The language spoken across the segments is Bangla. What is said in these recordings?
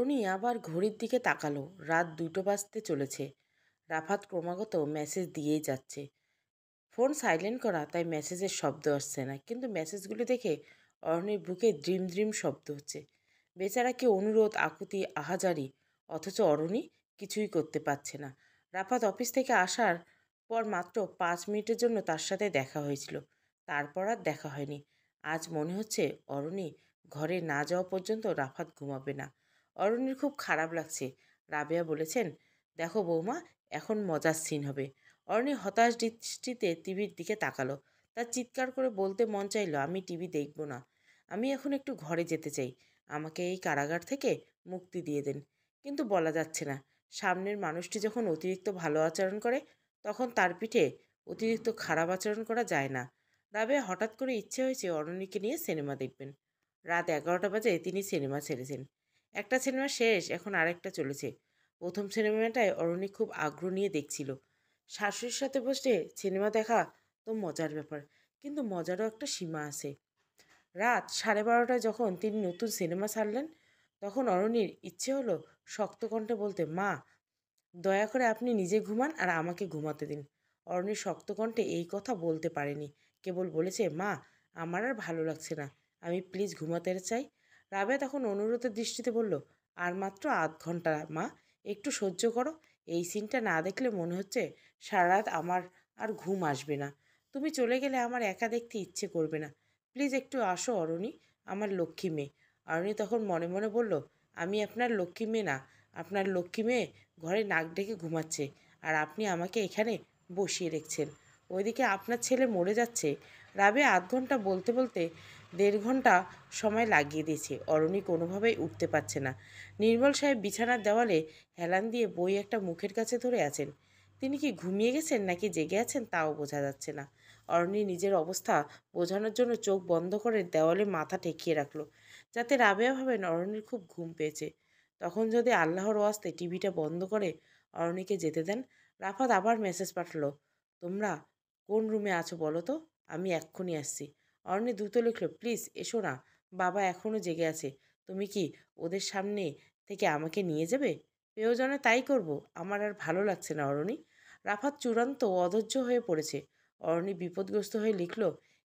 অরুণী আবার ঘড়ির দিকে তাকালো। রাত 2টো বাজতে চলেছে। রাফাত ক্রমাগত মেসেজ দিয়েই যাচ্ছে। ফোন সাইলেন্ট করা, তাই মেসেজের শব্দ আসছে না, কিন্তু মেসেজগুলি দেখে অরুণীর বুকে ড্রিম ড্রিম শব্দ হচ্ছে। বেচারা কি অনুরোধ, আকুতি, আহাজারি, অথচ অরুণী কিছুই করতে পারছে না। রাফাত অফিস থেকে আসার পর মাত্র 5 মিনিটের জন্য তার সাথে দেখা হয়েছিল, তারপর আর দেখা হয়নি। আজ মনে হচ্ছে অরুণী ঘরে না যাওয়া পর্যন্ত রাফাত ঘুমাবে না। অরুণীর খুব খারাপ লাগছে। রাবেয়া বলেছেন, দেখো বৌমা, এখন মজার সিন হবে। অরণি হতাশ দৃষ্টিতে টিভির দিকে তাকালো। তার চিৎকার করে বলতে মন চাইল, আমি টিভি দেখব না, আমি এখন একটু ঘরে যেতে চাই, আমাকে এই কারাগার থেকে মুক্তি দিয়ে দেন। কিন্তু বলা যাচ্ছে না। সামনের মানুষটি যখন অতিরিক্ত ভালো আচরণ করে, তখন তার পিঠে অতিরিক্ত খারাপ আচরণ করা যায় না। রাবে হঠাৎ করে ইচ্ছে হয়েছে অরণ্যকে নিয়ে সিনেমা দেখবেন। রাত 11টা বাজে তিনি সিনেমা ছেড়েছেন। একটা সিনেমা শেষ, এখন আরেকটা চলেছে। প্রথম সিনেমাটায় অরণি খুব আগ্রহ নিয়ে দেখছিল। শাশুড়ির সাথে বসে সিনেমা দেখা তো মজার ব্যাপার, কিন্তু মজারও একটা সীমা আছে। রাত 12:30টায় যখন তিনি নতুন সিনেমা ছাড়লেন, তখন অরণির ইচ্ছে হলো শক্ত কণ্ঠে বলতে, মা, দয়া করে আপনি নিজে ঘুমান আর আমাকে ঘুমাতে দিন। অরণি শক্ত কণ্ঠে এই কথা বলতে পারেনি, কেবল বলেছে, মা, আমার আর ভালো লাগছে না, আমি প্লিজ ঘুমাতে চাই। রাবেয়া তখন অনুরোধের দৃষ্টিতে বলল, আর মাত্র আধ ঘন্টা মা, একটু সহ্য করো। এই সিনটা না দেখলে মনে হচ্ছে সারা রাত আমার আর ঘুম আসবে না। তুমি চলে গেলে আমার একা দেখতে ইচ্ছে করবে না। প্লিজ একটু আসো অরণি, আমার লক্ষ্মী মেয়ে। অরণি তখন মনে মনে বলল, আমি আপনার লক্ষ্মী মেয়ে না, আপনার লক্ষ্মী মেয়ে ঘরে নাক ডেকে ঘুমাচ্ছে, আর আপনি আমাকে এখানে বসিয়ে রেখেছেন। ওইদিকে আপনার ছেলে মরে যাচ্ছে। রাবেয়া আধ ঘন্টা বলতে বলতে 1.5 ঘন্টা সময় লাগিয়ে দিয়েছে। অরণি কোনোভাবেই উঠতে পারছে না। নির্মল সাহেব বিছানার দেওয়ালে হেলান দিয়ে বই একটা মুখের কাছে ধরে আছেন। তিনি কি ঘুমিয়ে গেছেন নাকি জেগে আছেন তাও বোঝা যাচ্ছে না। অরণি নিজের অবস্থা বোঝানোর জন্য চোখ বন্ধ করে দেওয়ালে মাথা ঠেকিয়ে রাখলো, যাতে রাবেয়া ভাবেন অরণির খুব ঘুম পেয়েছে। তখন যদি আল্লাহর ওয়াস্তে টিভিটা বন্ধ করে অরণিকে যেতে দেন। রাফাত আবার মেসেজ পাঠালো, তোমরা কোন রুমে আছো বলো তো, আমি এক্ষুনি আসছি। অরণি দ্রুত লিখল, প্লিজ এসো না, বাবা এখনও জেগে আছে। তুমি কি ওদের সামনে থেকে আমাকে নিয়ে যাবে? প্রয়োজনে তাই করব, আমার আর ভালো লাগছে না অরণি। রাফাত চূড়ান্ত অধৈর্য হয়ে পড়েছে। অরণি বিপদগ্রস্ত হয়ে লিখল,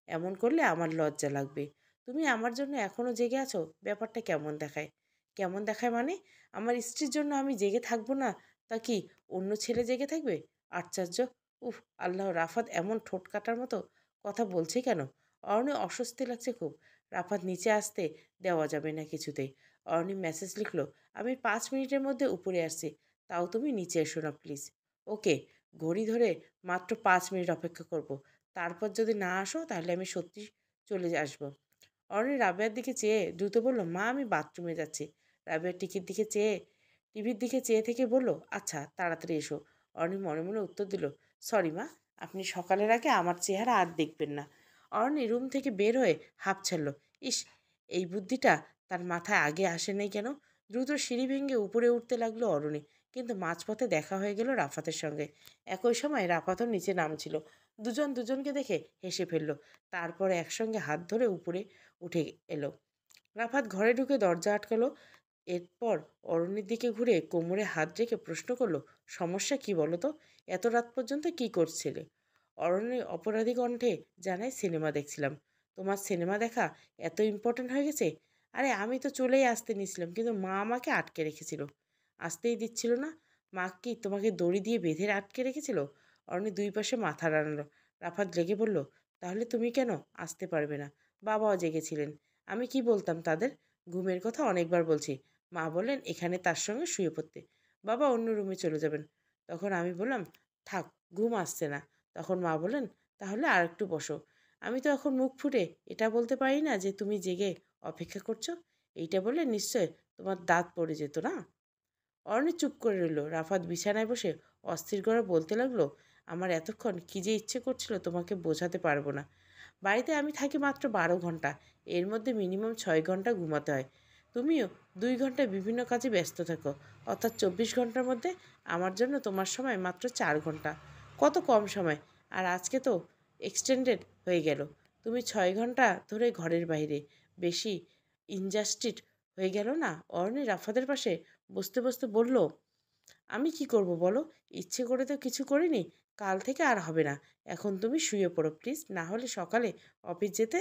এমন করলে আমার লজ্জা লাগবে। তুমি আমার জন্য এখনও জেগে আছো, ব্যাপারটা কেমন দেখায়? কেমন দেখায় মানে? আমার স্ত্রীর জন্য আমি জেগে থাকবো না, তা কি অন্য ছেলে জেগে থাকবে? আশ্চর্য! উফ, আল্লাহ, রাফাত এমন ঠোঁট কাটার মতো কথা বলছে কেন? অরণি অস্বস্তি লাগছে খুব। রাফাত নিচে আসতে দেওয়া যাবে না কিছুতেই। অরণি মেসেজ লিখল, আমি 5 মিনিটের মধ্যে উপরে আসছি, তাও তুমি নিচে এসো না প্লিজ। ওকে, ঘড়ি ধরে মাত্র 5 মিনিট অপেক্ষা করব। তারপর যদি না আসো তাহলে আমি সত্যি চলে আসবো। অরণি রাবেয়ার দিকে চেয়ে দ্রুত বলল, মা, আমি বাথরুমে যাচ্ছি। রাবেয়ার টিভির দিকে চেয়ে থেকে বলল, আচ্ছা, তাড়াতাড়ি এসো। অরণি মনে মনে উত্তর দিল, সরি মা, আপনি সকালের আগে আমার চেহারা আর দেখবেন না। অরণি রুম থেকে বের হয়ে হাঁপ ছাড়ল। ইস, এই বুদ্ধিটা তার মাথায় আগে আসে নাই কেন? দ্রুত সিঁড়ি ভেঙে উপরে উঠতে লাগলো অরণি, কিন্তু মাঝপথে দেখা হয়ে গেল রাফাতের সঙ্গে। একই সময় রাফাতও নিচে নামছিল। দুজন দুজনকে দেখে হেসে ফেলল, তারপরে একসঙ্গে হাত ধরে উপরে উঠে এলো। রাফাত ঘরে ঢুকে দরজা আটকালো। এরপর অরণ্যের দিকে ঘুরে কোমরে হাত রেখে প্রশ্ন করলো, সমস্যা কি বলো তো? এত রাত পর্যন্ত কি করছিলে? অরণ্য অপরাধী কণ্ঠে জানায়, সিনেমা দেখছিলাম। তোমার সিনেমা দেখা এত ইম্পর্ট্যান্ট হয়ে গেছে? আরে আমি তো চলেই আসতে নিয়েছিলাম, কিন্তু মা আমাকে আটকে রেখেছিল। আসতেই দিচ্ছিল না? মা কি তোমাকে দড়ি দিয়ে বেঁধে আটকে রেখেছিল? অরণ্য দুই পাশে মাথা নাড়ালো। রাফাত লেগে বলল, তাহলে তুমি কেন আসতে পারবে না? বাবাও জেগেছিলেন। আমি কি বলতাম তাদের? ঘুমের কথা অনেকবার বলছি। মা বললেন এখানে তার সঙ্গে শুয়ে পড়তে, বাবা অন্য রুমে চলে যাবেন। তখন আমি বললাম, থাক, ঘুম আসছে না। তখন মা বললেন, তাহলে আর একটু বসো। আমি তো এখন মুখ ফুটে এটা বলতে পারি না যে তুমি জেগে অপেক্ষা করছো। এইটা বললে নিশ্চয় তোমার দাঁত পড়ে যেত না? অরণি চুপ করে রইল। রাফাত বিছানায় বসে অস্থির করে বলতে লাগলো, আমার এতক্ষণ কী যে ইচ্ছে করছিল তোমাকে বোঝাতে পারবো না। বাড়িতে আমি থাকি মাত্র 12 ঘন্টা, এর মধ্যে মিনিমাম 6 ঘন্টা ঘুমাতে হয়। তুমিও 2 ঘন্টা বিভিন্ন কাজে ব্যস্ত থাকো, অর্থাৎ 24 ঘন্টার মধ্যে আমার জন্য তোমার সময় মাত্র 4 ঘন্টা। কত কম সময়! আর আজকে তো এক্সটেন্ডেড হয়ে গেল। তুমি 6 ঘন্টা ধরে ঘরের বাইরে, বেশি ইনজাস্টিস হয়ে গেল না? অরণি রাফাতের পাশে বসতে বসতে বলল, আমি কি করব বলো? ইচ্ছে করে তো কিছু করিনি। কাল থেকে আর হবে না। এখন তুমি শুয়ে পড়ো প্লিজ, না হলে সকালে অফিস যেতে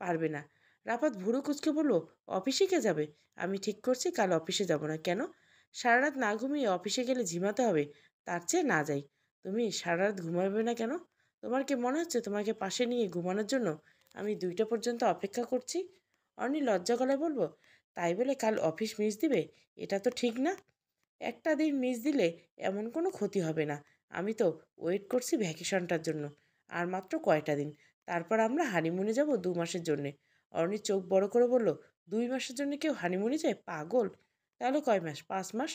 পারবে না। রাফাত ভুরু কুচকে বলল, অফিসে কে যাবে? আমি ঠিক করছি কাল অফিসে যাব না। কেন? সারা রাত না ঘুমিয়ে অফিসে গেলে ঝিমাতে হবে, তার চেয়ে না যাই। তুমি সারা রাত ঘুমাবে না কেন? তোমার কি মনে হচ্ছে তোমাকে পাশে নিয়ে ঘুমানোর জন্য আমি 2টা পর্যন্ত অপেক্ষা করছি? অর্নি লজ্জা গলায় বলবো, তাই বলে কাল অফিস মিস দিবে? এটা তো ঠিক না। একটা দিন মিস দিলে এমন কোনো ক্ষতি হবে না। আমি তো ওয়েট করছি ভ্যাকেশনটার জন্য। আর মাত্র কয়টা দিন, তারপর আমরা হানিমুনে যাব 2 মাসের জন্যে। অরণি চোখ বড় করে বলল, 2 মাসের জন্য কেউ হানিমুনে যায়? পাগল! তাহলে কয় মাস? 5 মাস।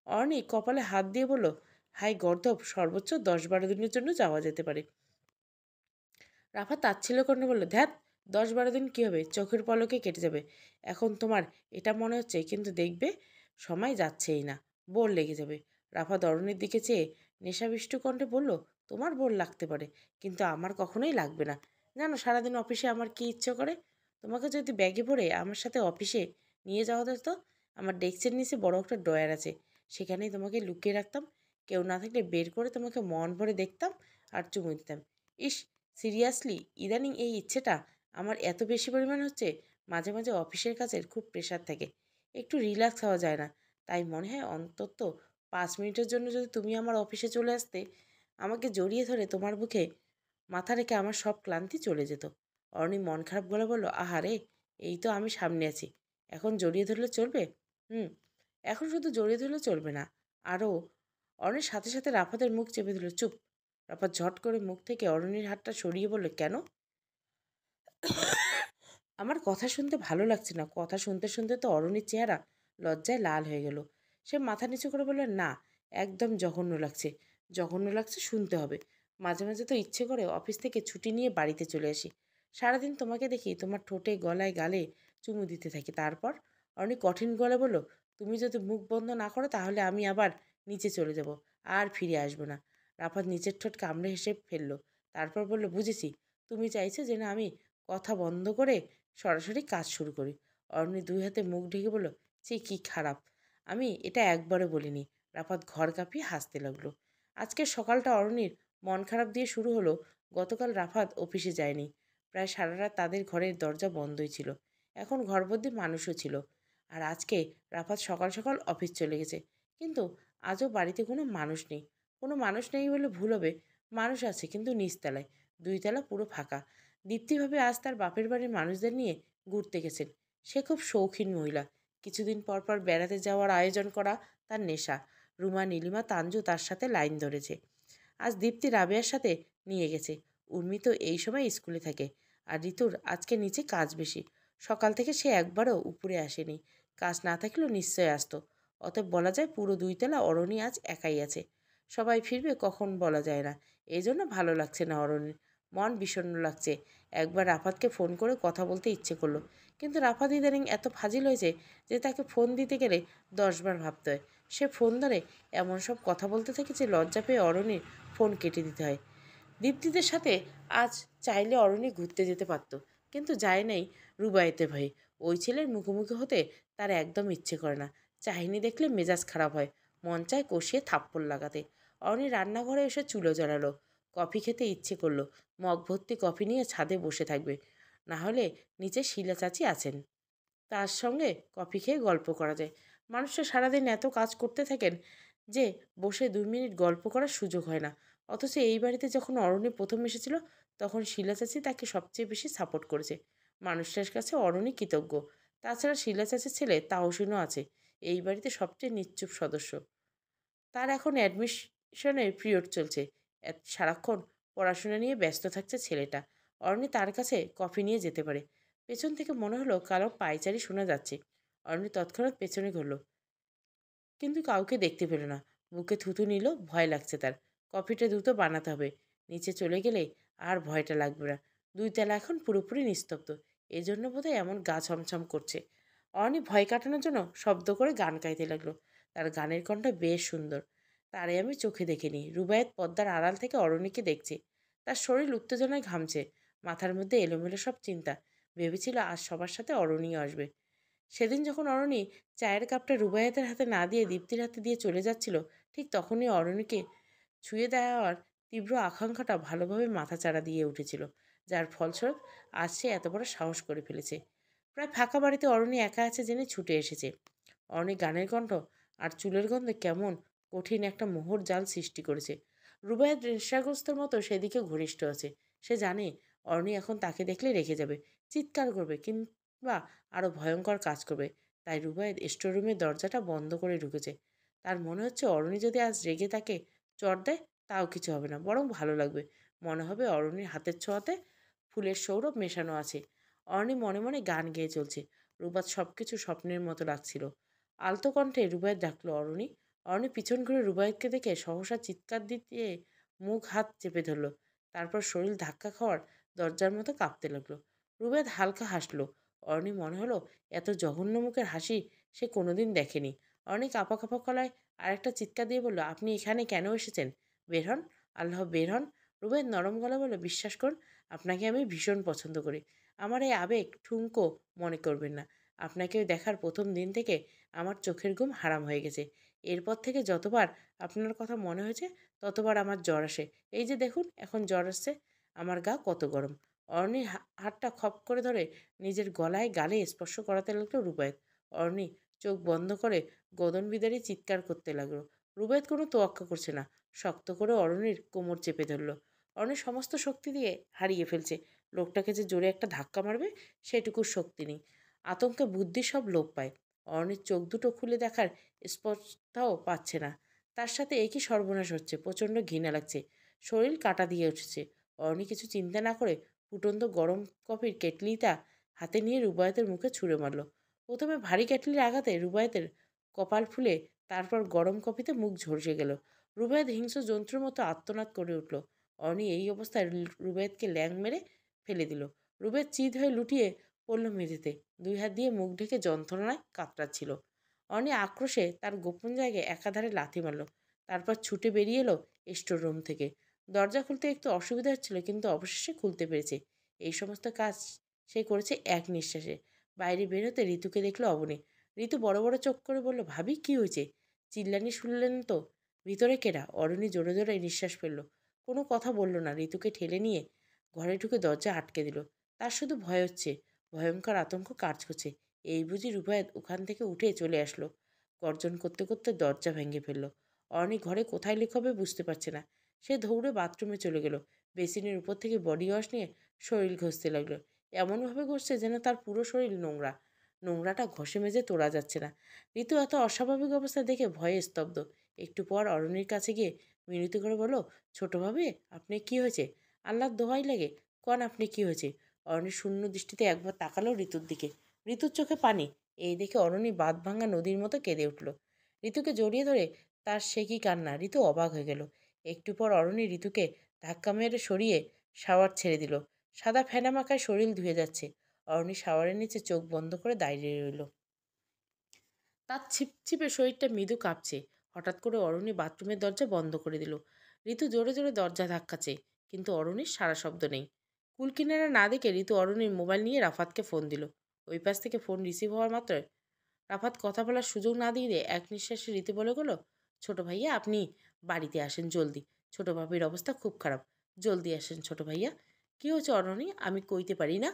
অরণি কপালে হাত দিয়ে বলল, হাই গর্ধব, সর্বোচ্চ 10-12 দিনের জন্য যাওয়া যেতে পারে। রাফা তাচ্ছিল্য করে বলল, ধ্যাত, 10-12 দিন কী হবে? চোখের পলকে কেটে যাবে। এখন তোমার এটা মনে হচ্ছে, কিন্তু দেখবে সময় যাচ্ছেই না, বোর লেগে যাবে। রাফা অরণির দিকে চেয়ে নেশাবিষ্ট কণ্ঠে বলল, তোমার বোর লাগতে পারে, কিন্তু আমার কখনোই লাগবে না। জানো সারাদিন অফিসে আমার কী ইচ্ছে করে? তোমাকে যদি ব্যাগে ভরে আমার সাথে অফিসে নিয়ে যাওয়া যেত। আমার ডেস্কের নিচে বড় একটা ড্রয়ার আছে, সেখানেই তোমাকে লুকিয়ে রাখতাম। কেউ না থাকলে বের করে তোমাকে মন ভরে দেখতাম আর চুমু দিতাম। ইস, সিরিয়াসলি ইদানিং এই ইচ্ছেটা আমার এত বেশি পরিমাণ হচ্ছে। মাঝে মাঝে অফিসের কাজের খুব প্রেশার থাকে, একটু রিল্যাক্স হওয়া যায় না। তাই মনে হয় অন্তত 5 মিনিটের জন্য যদি তুমি আমার অফিসে চলে আসতে, আমাকে জড়িয়ে ধরে তোমার বুকে মাথা রেখে আমার সব ক্লান্তি চলে যেত। অর্ণি মন খারাপ গলা বলল, আহারে, এই তো আমি সামনে আছি, এখন জড়িয়ে ধরলে চলবে? হুম, এখন শুধু জড়িয়ে ধরলে চলবে না, আরও। অর্ণির সাথে সাথে রাফাতের মুখ চেপে দিল। চুপ! রাফাত ঝট করে মুখ থেকে অরণির হাতটা সরিয়ে বলল, কেন? আমার কথা শুনতে ভালো লাগছে না। কথা শুনতে শুনতে তো অরণির চেহারা লজ্জায় লাল হয়ে গেল। সে মাথা নিচু করে বলল, না, একদম জঘন্য লাগছে। জঘন্য লাগছে শুনতে হবে। মাঝে মাঝে তো ইচ্ছে করে অফিস থেকে ছুটি নিয়ে বাড়িতে চলে আসি। সারাদিন তোমাকে দেখি, তোমার ঠোঁটে গলায় গালে চুমু দিতে থাকি। তারপর? অরণি কঠিন গলায় বলল, তুমি যদি মুখ বন্ধ না করো তাহলে আমি আবার নিচে চলে যাব, আর ফিরে আসবো না। রাফাত নিচের ঠোঁট কামড়ে হেসে ফেলল। তারপর বলল, বুঝেছি, তুমি চাইছো যে না আমি কথা বন্ধ করে সরাসরি কাজ শুরু করি। অরণি 2 হাতে মুখ ঢেকে বলল, ছি, কি খারাপ! আমি এটা একবারও বলিনি। রাফাত ঘর কাঁপিয়ে হাসতে লাগলো। আজকের সকালটা অরণির মন খারাপ দিয়ে শুরু হলো। গতকাল রাফাত অফিসে যায়নি। প্রায় সারা রাত তাদের ঘরের দরজা বন্ধই ছিল। এখন ঘরবন্দি মানুষও ছিল। আর আজকে রাফাত সকাল সকাল অফিস চলে গেছে। কিন্তু আজও বাড়িতে কোনো মানুষ নেই। কোনো মানুষ নেই বলে ভুল হবে। মানুষ আছে, কিন্তু নিচতলায়। 2 তলা পুরো ফাঁকা। দীপ্তিভাবে আজ তার বাপের বাড়ির মানুষদের নিয়ে ঘুরতে গেছেন। সে খুব শৌখিন মহিলা। কিছুদিন পর পর বেড়াতে যাওয়ার আয়োজন করা তার নেশা। রুমা, নীলিমা, তাঞ্জু তার সাথে লাইন ধরেছে। আজ দীপ্তি রাবেয়ার সাথে নিয়ে গেছে। উর্মি তো এই সময় স্কুলে থাকে। আর ঋতুর আজকে নিচে কাজ বেশি। সকাল থেকে সে একবারও উপরে আসেনি। কাজ না থাকলেও নিশ্চয় আসতো। অতএব বলা যায় পুরো 2 তলা অরণি আজ একাই আছে। সবাই ফিরবে কখন বলা যায় না। এই জন্য ভালো লাগছে না অরণির। মন বিষণ্ণ লাগছে। একবার রাফাতকে ফোন করে কথা বলতে ইচ্ছে করলো, কিন্তু রাফাত ইদানিং এত ফাজিল হয়েছে যে তাকে ফোন দিতে গেলে 10বার ভাবতে হয়। সে ফোন ধরে এমন সব কথা বলতে থাকে যে লজ্জা পেয়ে অরণির ফোন কেটে দিতে হয়। দীপ্তিদের সাথে আজ চাইলে অরণি ঘুরতে যেতে পারত, কিন্তু যায় নাই রুবাইতে ভয়ে। ওই ছেলের মুখোমুখি হতে তার একদম ইচ্ছে করে না। চাহিনি দেখলে মেজাজ খারাপ হয়। মন চায় কষিয়ে থাপ্পড় লাগাতে। অরণি রান্নাঘরে এসে চুলো জ্বালালো। কফি খেতে ইচ্ছে করলো। মগ ভর্তি কফি নিয়ে ছাদে বসে থাকবে। না হলে নিচে শিলা চাচি আছেন, তার সঙ্গে কফি খেয়ে গল্প করা যায়। মানুষটা সারাদিন এত কাজ করতে থাকেন যে বসে 2 মিনিট গল্প করার সুযোগ হয় না। অথচ এই বাড়িতে যখন অরণি প্রথম এসেছিল, তখন শিলা চাচি তাকে সবচেয়ে বেশি সাপোর্ট করেছে। মানুষটার কাছে অরণি কৃতজ্ঞ। তাছাড়া শিলা চাচির ছেলে তাহসিনও আছে, এই বাড়িতে সবচেয়ে নিশ্চুপ সদস্য। তার এখন অ্যাডমিশনের পিরিয়ড চলছে। সারাক্ষণ পড়াশোনা নিয়ে ব্যস্ত থাকছে ছেলেটা। অরণি তার কাছে কফি নিয়ে যেতে পারে। পেছন থেকে মনে হলো কারো পায়চারি শোনা যাচ্ছে। অরণি তৎক্ষণাৎ পেছনে ঘুরল, কিন্তু কাউকে দেখতে পেল না। বুকে থুতু নিল, ভয় লাগছে তার। কফিটা দ্রুত বানাতে হবে। নিচে চলে গেলে আর ভয়টা লাগবে না। 2 তলা এখন পুরোপুরি নিস্তব্ধ। এজন্য বোধহয় এমন গা ছমছম করছে। অরণি ভয় কাটানোর জন্য শব্দ করে গান গাইতে লাগলো। তার গানের কণ্ঠ বেশ সুন্দর। তারে আমি চোখে দেখিনি। রুবায়েত পর্দার আড়াল থেকে অরণিকে দেখছে। তার শরীর উত্তেজনায় ঘামছে। মাথার মধ্যে এলোমেলো সব চিন্তা। ভেবেছিল আজ সবার সাথে অরণিও আসবে। সেদিন যখন অরণি চায়ের কাপটা রুবাইয়াতের হাতে না দিয়ে দীপ্তির হাতে দিয়ে চলে যাচ্ছিল, ঠিক তখনই অরণিকে ছুঁয়ে দেওয়ার তীব্র আকাঙ্ক্ষাটা ভালোভাবে মাথাচাড়া দিয়ে উঠেছিল, যার ফলস্বরূপ আজ সে এত বড় সাহস করে ফেলেছে। প্রায় ফাঁকা বাড়িতে অরণি একা আছে জেনে ছুটে এসেছে। অরণি গানের কণ্ঠ আর চুলের গন্ধে কেমন কঠিন একটা মোহর জাল সৃষ্টি করেছে। রুবাইয়াত নেশাগ্রস্তর মতো সেদিকে ঘনিষ্ঠ আছে। সে জানে অরণি এখন তাকে দেখলে রেখে যাবে, চিৎকার করবে কিংবা আরো ভয়ঙ্কর কাজ করবে। তাই রুবাইয়াত স্টোররুমের দরজাটা বন্ধ করে ঢুকেছে। তার মনে হচ্ছে অরণি যদি আজ রেগে তাকে চড় দেয় তাও কিছু হবে না, বরং ভালো লাগবে। মনে হবে অরণির হাতের ছোঁয়াতে ফুলের সৌরভ মেশানো আছে। অরণি মনে মনে গান গেয়ে চলছে। রুবাত সবকিছু স্বপ্নের মতো লাগছিল। আলতো কণ্ঠে রুবায়েত ডাকলো, অরণি। অরণি পিছন ঘুরে রুবায়েতকে দেখে সহসা চিৎকার দিতে মুখ হাত চেপে ধরলো। তারপর শরীর ধাক্কা খাওয়ার দরজার মতো কাঁপতে লাগলো। রুবায়েত হালকা হাসলো। অরণি মনে হলো এত জঘন্য মুখের হাসি সে কোনোদিন দেখেনি। অরণি কাঁপা কাঁপা গলায় আরেকটা চিৎকার দিয়ে বলল, আপনি এখানে কেন এসেছেন? বের হন, আল্লাহ বের হন। রুবায়েত নরম গলা বলল, বিশ্বাস করুন, আপনাকে আমি ভীষণ পছন্দ করি। আমার এই আবেগ ঠুনকো মনে করবেন না। আপনাকে দেখার প্রথম দিন থেকে আমার চোখের ঘুম হারাম হয়ে গেছে। এরপর থেকে যতবার আপনার কথা মনে হয়েছে ততবার আমার জ্বর আসে। এই যে দেখুন এখন জ্বর আসছে। আমার গা কত গরম। অরণির হাতটা খপ করে ধরে নিজের গলায় গালে স্পর্শ করাতে লাগলো রুবায়েত। অরণি চোখ বন্ধ করে গদন বিদারী চিৎকার করতে লাগলো। রুবায়েত কোনো তোয়াক্কা করছে না। শক্ত করে অরণির কোমর চেপে ধরল। অরণি সমস্ত শক্তি দিয়ে হারিয়ে ফেলছে। লোকটাকে যে জোরে একটা ধাক্কা মারবে সেটুকু শক্তি নেই। আতঙ্কে বুদ্ধি সব লোপ পায়। অরণির চোখ দুটো খুলে দেখার স্পর্শটাও পাচ্ছে না। তার সাথে একই সর্বনাশ হচ্ছে। প্রচণ্ড ঘৃণা লাগছে। শরীর কাটা দিয়ে উঠেছে। অরণি কিছু চিন্তা না করে ফুটন্ত গরম কফির কেটলিটা হাতে নিয়ে রুবায়েতের মুখে ছুঁড়ে মারল। প্রথমে ভারী কেটলির আঘাতে রুবায়েতের কপাল ফুলে তারপর গরম কফিতে মুখ ঝলসে গেল। রুবায়েত হিংস্র জন্তুর মতো আর্তনাদ করে উঠল। অরণি এই অবস্থায় রুবায়েতকে ল্যাং মেরে ফেলে দিল। রুবায়েত চিৎ হয়ে লুটিয়ে পড়ল মেঝেতে। দুই হাত দিয়ে মুখ ঢেকে যন্ত্রণায় কাতরাচ্ছিল। অরণি আক্রোশে তার গোপন জায়গায় একাধারে লাথি মারল। তারপর ছুটে বেরিয়ে এলো স্টোর রুম থেকে। দরজা খুলতে একটু অসুবিধা হচ্ছিল, কিন্তু অবশেষে খুলতে পেরেছে। এই সমস্ত কাজ সে করেছে এক নিঃশ্বাসে। বাইরে বের হতে ঋতুকে দেখলো অবনী। ঋতু বড় বড় চোখ করে বলল, ভাবি কি হয়েছে? চিল্লানি শুনলেন তো? ভিতরে কেডা? অরণি জোরে জোরে নিঃশ্বাস ফেলল। কোনো কথা বলল না। ঋতুকে ঠেলে নিয়ে ঘরে ঢুকে দরজা আটকে দিল। তার শুধু ভয় হচ্ছে, ভয়ঙ্কর আতঙ্ক কাজ করছে। এই বুঝি রুবায়েত ওখান থেকে উঠে চলে আসলো। গর্জন করতে করতে দরজা ভেঙে ফেলল। অরণি ঘরে কোথায় লুকাবে বুঝতে পারছে না। সে দৌড়ে বাথরুমে চলে গেল। বেসিনের উপর থেকে বডি ওয়াশ নিয়ে শরীর ঘষতে লাগলো। এমনভাবে ঘষছে যেন তার পুরো শরীর নোংরা। নোংরাটা ঘষে মেজে তোলা যাচ্ছে না। ঋতু এত অস্বাভাবিক অবস্থা দেখে ভয়ে স্তব্ধ। একটু পর অরণির কাছে গিয়ে মিনতি করে বলল, ছোট ভাবি, আপনি কি হয়েছে? আল্লাহর দোহাই লাগে, কন আপনি কি হয়েছে? অরণি শূন্য দৃষ্টিতে একবার তাকালো ঋতুর দিকে। ঋতুর চোখে পানি। এই দেখে অরণি বাঁধ ভাঙা নদীর মতো কেঁদে উঠল। ঋতুকে জড়িয়ে ধরে তার সে কি কান্না! ঋতু অবাক হয়ে গেল। একটু পর অরণি ঋতুকে ধাক্কা মেরে সরিয়ে শাওয়ার ছেড়ে দিল। সাদা ফেনা মাখায় শরীর ধুয়ে যাচ্ছে। অরণি শাওয়ারের নিচে চোখ বন্ধ করে দাঁড়িয়ে রইল। তার ছিপছিপে শরীরটা মৃদু কাঁপছে। হঠাৎ করে অরণি বাথরুমের দরজা বন্ধ করে দিল। ঋতু জোরে জোরে দরজা ধাক্কাচ্ছে, কিন্তু অরণির সারা শব্দ নেই। কুল কিনারা না দেখে ঋতু অরণির মোবাইল নিয়ে রাফাতকে ফোন দিল। ওই পাশ থেকে ফোন রিসিভ হওয়ার মাত্র রাফাত কথা বলার সুযোগ না দিয়ে এক নিঃশ্বাসে ঋতু বলে গেল, ছোট ভাইয়া আপনি বাড়িতে আসেন জলদি। ছোট ভাবির অবস্থা খুব খারাপ। জলদি আসেন ছোট ভাইয়া। কি হয়েছে অরণি? আমি কইতে পারি না।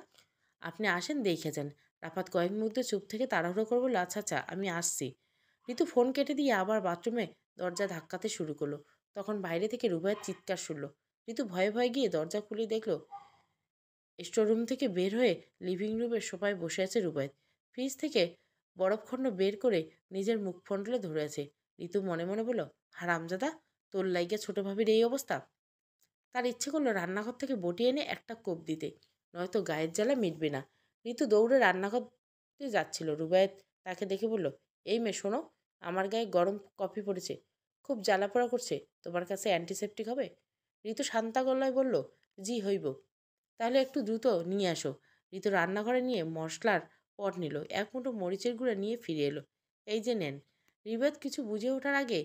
আপনি আসেন দেখে যান। রাফাত কয়েক মুহূর্তে চুপ থেকে তাড়াহুড়ো করে বলল, আচ্ছা আচ্ছা আমি আসছি। ঋতু ফোন কেটে দিয়ে আবার বাথরুমে দরজা ধাক্কাতে শুরু করলো। তখন বাইরে থেকে রুবাইয়ের চিৎকার শুনল। ঋতু ভয়ে ভয়ে গিয়ে দরজা খুলে দেখলো স্টোররুম থেকে বের হয়ে লিভিং রুমের সোফায় বসে আছে রুবায়েত। ফ্রিজ থেকে বরফখণ্ড বের করে নিজের মুখ ফন্ডলে ধরে আছে। ঋতু মনে মনে বলল, হারামজাদা, তোর লাইগা ছোট ভাবির এই অবস্থা। তার ইচ্ছে করলো রান্নাঘর থেকে বটি এনে একটা কোপ দিতে, নয়তো গায়ের জ্বালা মিটবে না। ঋতু দৌড়ে রান্নাঘরে যাচ্ছিল। রুবায়েত তাকে দেখে বলল, এই মেয়ে শোনো, আমার গায়ে গরম কফি পড়েছে, খুব জ্বালাপোড়া করছে, তোমার কাছে অ্যান্টিসেপটিক হবে? ঋতু শান্তা গলায় বলল, জি হইব। তাহলে একটু দ্রুত নিয়ে আসো। ঋতু রান্নাঘরে নিয়ে মশলার পট নিল। এক মুঠো মরিচের গুঁড়া নিয়ে ফিরে এলো। এই যে নেন। রিবাত কিছু বুঝে ওঠার আগে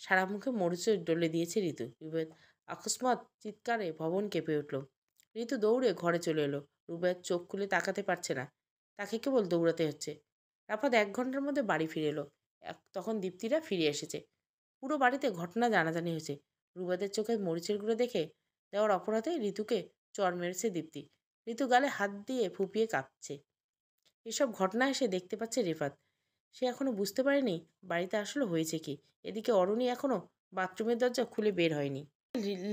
সারা মুখে মরিচের ডলে দিয়েছে ঋতু। রিবাত অকস্মাৎ চিৎকারে ভবন কেঁপে উঠল। ঋতু দৌড়ে ঘরে চলে এলো। রুবায়েত চোখ খুলে তাকাতে পারছে না। তাকে কেবল দৌড়াতে হচ্ছে। রাফাত 1 ঘন্টার মধ্যে বাড়ি ফিরে এলো। তখন দীপ্তিরা ফিরে এসেছে। পুরো বাড়িতে ঘটনা জানাজানি হয়েছে। রুবাদের চোখে মরিচের গুঁড়ো দেখে দেওয়ার অপরাধে ঋতুকে চড় মেরেছে দীপ্তি। ঋতু গালে হাত দিয়ে ফুপিয়ে কাঁপছে। এসব ঘটনা এসে দেখতে পাচ্ছে রেফাত। সে এখনো বুঝতে পারেনি বাড়িতে আসলে হয়েছে কি। এদিকে অরুণী এখনো বাথরুমের দরজা খুলে বের হয়নি।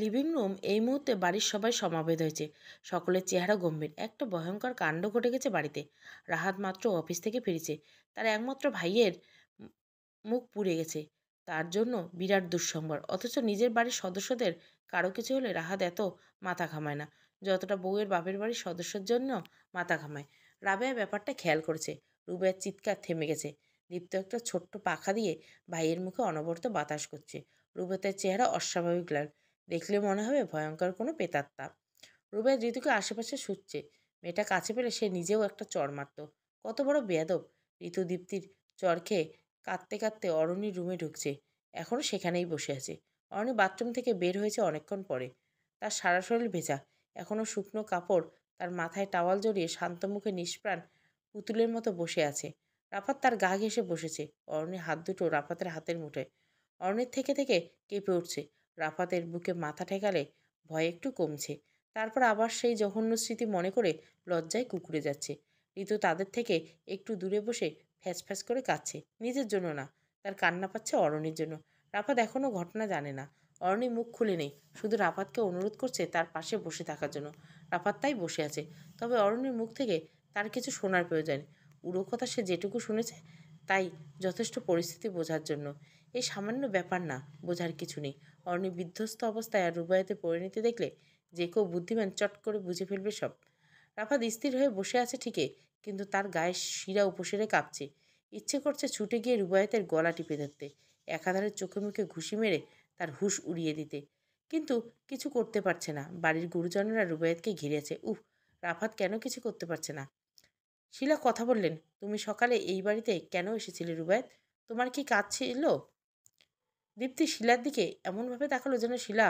লিভিং রুম এই মুহূর্তে বাড়ির সবাই সমাবেত হয়েছে। সকলের চেহারা গম্ভীর। একটা ভয়ঙ্কর কাণ্ড ঘটে গেছে বাড়িতে। রাহাত মাত্র অফিস থেকে ফিরেছে। তার একমাত্র ভাইয়ের মুখ পুড়ে গেছে। তার জন্য বিরাট দুঃসংবাদ। অথচ নিজের বাড়ির সদস্যদের কারো কিছু হলে রাহাত এত মাথা ঘামায় না যতটা বউয়ের বাপের বাড়ির সদস্যের জন্য মাথা ঘামায়। রাবেয়া ব্যাপারটা খেয়াল করেছে। রুবের চিৎকার থেমে গেছে। দীপ্ত একটা ছোট্ট পাখা দিয়ে ভাইয়ের মুখে অনবরত বাতাস করছে। রুবেতের চেহারা অস্বাভাবিক লাল। দেখলে মনে হবে ভয়ঙ্কর কোনো প্রেতাত্মা। রুবেদ ঋতুকে আশেপাশে শুচ্ছে। মেয়েটা কাছে পেলে সে নিজেও একটা চড় মারত। কত বড় বেয়াদব। ঋতু দীপ্তির চড় খেয়ে কাঁদতে কাঁদতে অরণির রুমে ঢুকছে। এখনও সেখানেই বসে আছে। অরণি বাথরুম থেকে বের হয়েছে অনেকক্ষণ পরে। তার সারা শরীর ভেজা। এখনও শুকনো কাপড় তার মাথায় টাওয়াল জড়িয়ে শান্ত মুখে নিষ্প্রাণ পুতুলের মতো বসে আছে। রাফাত তার গা ঘেঁষে বসেছে। অরণির হাত দুটো রাফাতের হাতের মুঠোয়। অরণির থেকে থেকে কেঁপে উঠছে। রাফাতের বুকে মাথা ঠেকালে ভয় একটু কমছে। তারপর আবার সেই জঘন্য স্মৃতি মনে করে লজ্জায় কুঁকড়ে যাচ্ছে। ঋতু তাদের থেকে একটু দূরে বসে ফ্যাঁস ফ্যাঁস করে কাঁদছে। নিজের জন্য না, তার কান্না পাচ্ছে অরণির জন্য। রাফাত এখনও ঘটনা জানে না। অরণি মুখ খুলে নেই, শুধু রাফাতকে অনুরোধ করছে তার পাশে বসে থাকার জন্য। রাফাত তাই বসে আছে। তবে অরণির মুখ থেকে তার কিছু শোনার প্রয়োজন। পুরো কথা সে যেটুকু শুনেছে তাই যথেষ্ট পরিস্থিতি বোঝার জন্য। এই সামান্য ব্যাপার না, বোঝার কিছু নেই। অরণি বিধ্বস্ত অবস্থায় আর রুবাইয়াতে পরিণতি দেখলে যে কেউ বুদ্ধিমান চট করে বুঝে ফেলবে সব। রাফাত স্থির হয়ে বসে আছে ঠিকই, কিন্তু তার গায়ে শিরা উপশিরে কাঁপছে। ইচ্ছে করছে ছুটে গিয়ে রুবাইয়াতের গলা টিপে ধরতে, একাধারে চোখে মুখে ঘুষি মেরে তার হুঁশ উড়িয়ে দিতে। কিন্তু কিছু করতে পারছে না। বাড়ির গুরুজনেরা রুবাইয়াতকে ঘিরেছে। রাফাত কেন কিছু করতে পারছে না। শিলা কথা বললেন, তুমি সকালে এই বাড়িতে কেন এসেছিলে রুবাইয়াত? তোমার কি কাজ ছিল? দীপ্তি শিলার দিকে এমনভাবে তাকালো যেন শিলা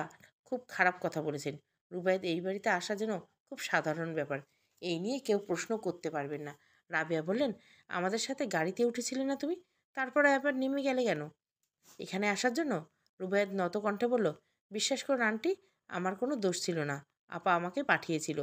খুব খারাপ কথা বলেছেন। রুবায়েত এই বাড়িতে আসা যেন খুব সাধারণ ব্যাপার। এই নিয়ে কেউ প্রশ্ন করতে পারবেন না। রাবেয়া বললেন, আমাদের সাথে গাড়িতে উঠেছিলে না তুমি? তারপরে আবার নেমে গেলে কেন? এখানে আসার জন্য? রুবায়েত নত কণ্ঠে বলল, বিশ্বাস করুন আন্টি, আমার কোনো দোষ ছিল না। আপা আমাকে পাঠিয়েছিল।